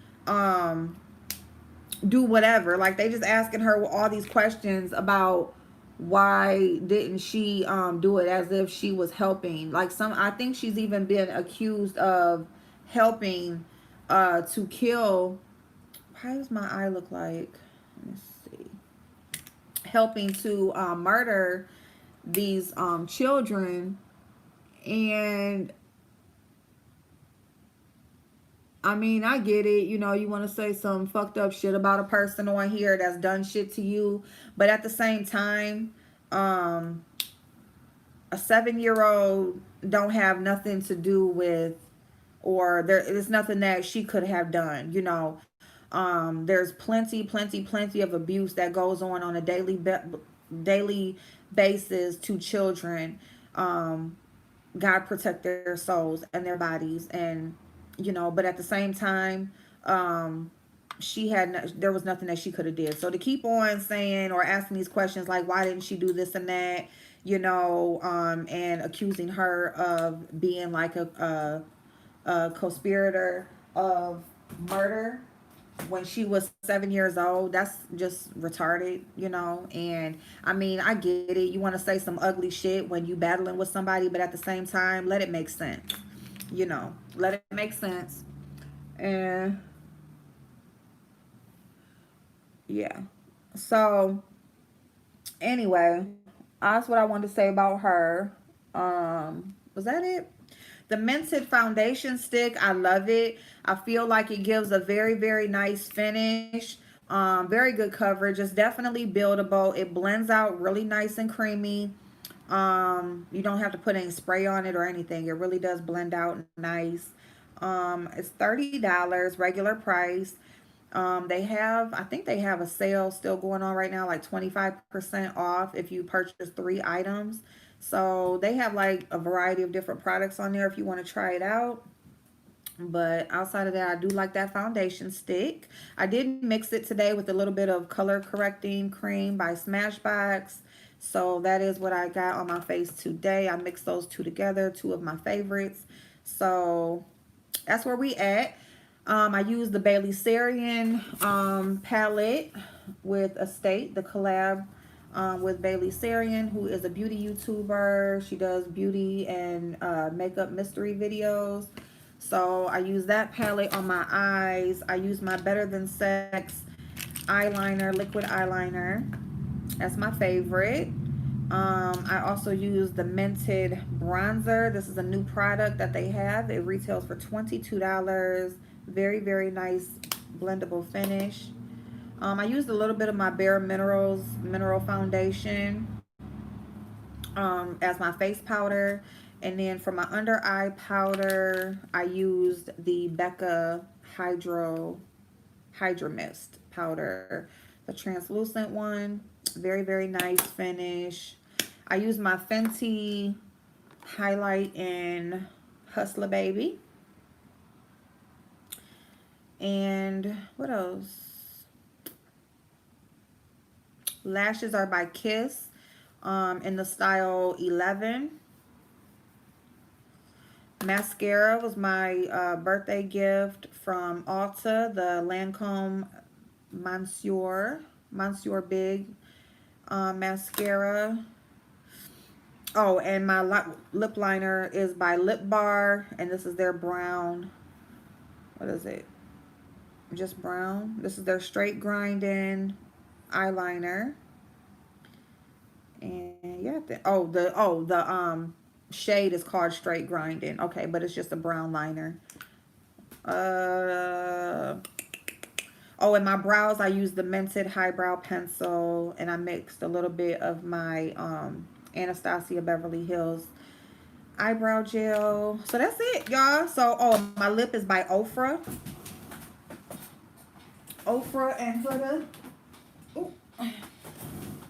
Speaker 1: do whatever? Like, they just asking her all these questions about why didn't she do it, as if she was helping. Like, some, I think she's even been accused of helping to kill. How does my eye look like? Let's see. Helping to murder these children. And I mean, I get it. You know, you want to say some fucked up shit about a person on here that's done shit to you. But at the same time, um, a 7 year old don't have nothing to do with, or there is nothing that she could have done, you know. There's plenty of abuse that goes on a daily basis to children. God protect their souls and their bodies, and you know, but at the same time, um she had there was nothing that she could have did. So to keep on saying or asking these questions like, why didn't she do this and that, you know, and accusing her of being like a conspirator of murder when she was 7 years old, that's just retarded, you know. And I mean, I get it. You want to say some ugly shit when you battling with somebody, but at the same time, let it make sense, you know. Let it make sense. And yeah. So anyway, that's what I wanted to say about her. Was that it? The Mented foundation stick, I love it. I feel like it gives a very nice finish. Very good coverage. It's definitely buildable. It blends out really nice and creamy. You don't have to put any spray on it or anything. It really does blend out nice. It's $30 regular price. They have, I think they have a sale still going on right now, like 25% off if you purchase 3 items. So they have like a variety of different products on there if you want to try it out. But outside of that, I do like that foundation stick. I did mix it today with a little bit of color correcting cream by Smashbox. So that is what I got on my face today. I mixed those two together, two of my favorites. So that's where we at. I used the Bailey Sarian palette with Estate, the collab with Bailey Sarian, who is a beauty YouTuber. She does beauty and makeup mystery videos. So I use that palette on my eyes. I use my Better Than Sex eyeliner, liquid eyeliner. That's my favorite. I also use the Mented bronzer. This is a new product that they have. It retails for $22. Very, very nice blendable finish. I used a little bit of my Bare Minerals mineral foundation as my face powder. And then for my under eye powder, I used the Becca Hydro Mist powder, the translucent one. Very, very nice finish. I used my Fenty highlight in Hustler Baby. And what else? Lashes are by Kiss in the style 11. Mascara was my birthday gift from Ulta, the Lancome Monsieur Big mascara. Oh, and my lip liner is by Lip Bar, and this is their brown. What is it? Just brown. This is their straight grinding eyeliner. And yeah, the shade is called straight grinding. Okay, but it's just a brown liner. Oh, and my brows, I used the Mented highbrow pencil, and I mixed a little bit of my Anastasia Beverly Hills eyebrow gel. So that's it, y'all. So, oh, my lip is by Ofra and Huda. Ooh.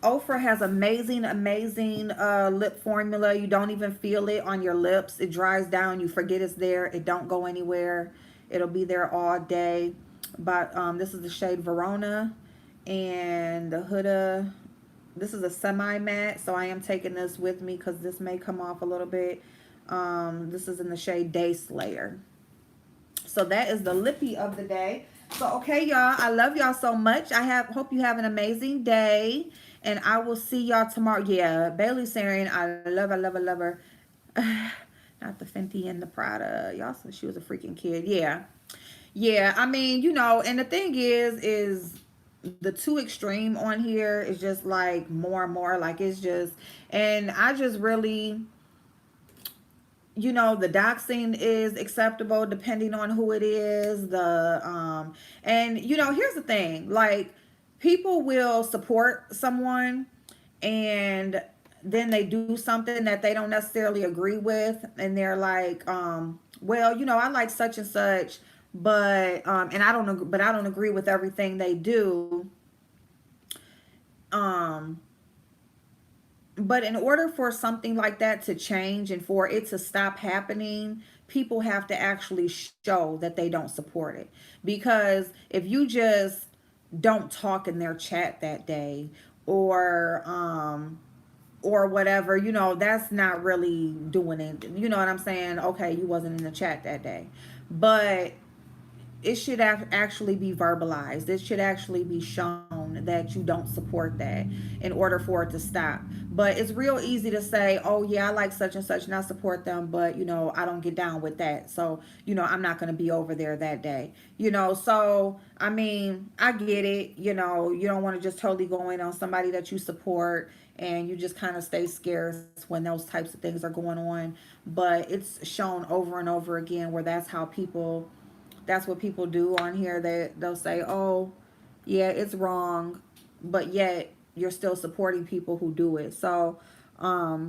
Speaker 1: Ofra has amazing, amazing lip formula. You don't even feel it on your lips. It dries down. You forget it's there. It don't go anywhere. It'll be there all day. But this is the shade Verona. And the Huda, this is a semi-matte. So I am taking this with me because this may come off a little bit. This is in the shade Day Slayer. So that is the lippy of the day. So okay, y'all, I love y'all so much. Hope you have an amazing day, and I will see y'all tomorrow. Yeah, Bailey Sarian, I love her. Not the Fenty and the Prada. Y'all said she was a freaking kid. Yeah. I mean, and the thing is the too extreme on here is just like more and more. Like it's just, and I just really, the doxing is acceptable depending on who it is. And here's the thing, like people will support someone and then they do something that they don't necessarily agree with, and they're like, well, I like such and such, but and I don't agree with everything they do. Um But in order for something like that to change and for it to stop happening, people have to actually show that they don't support it. Because if you just don't talk in their chat that day, or whatever, that's not really doing it. You know what I'm saying? Okay, you wasn't in the chat that day. But it should actually be verbalized. It should actually be shown that you don't support that in order for it to stop. But it's real easy to say, oh yeah, I like such and such and I support them, but I don't get down with that. So, I'm not going to be over there that day. So I mean, I get it. You don't want to just totally go in on somebody that you support, and you just kind of stay scarce when those types of things are going on. But it's shown over and over again where that's what people do on here. They'll say, oh yeah, it's wrong, but yet you're still supporting people who do it. So I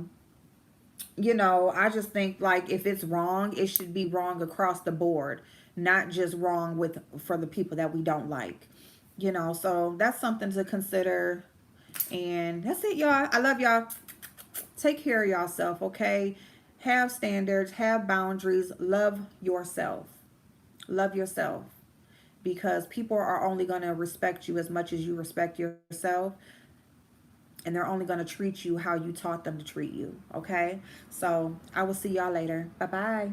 Speaker 1: just think, like, if it's wrong, it should be wrong across the board, not just wrong for the people that we don't like. So that's something to consider. And that's it, y'all. I love y'all. Take care of yourself, okay? Have standards, have boundaries, love yourself. Love yourself, because people are only going to respect you as much as you respect yourself, and they're only going to treat you how you taught them to treat you. Okay? So I will see y'all later. Bye bye.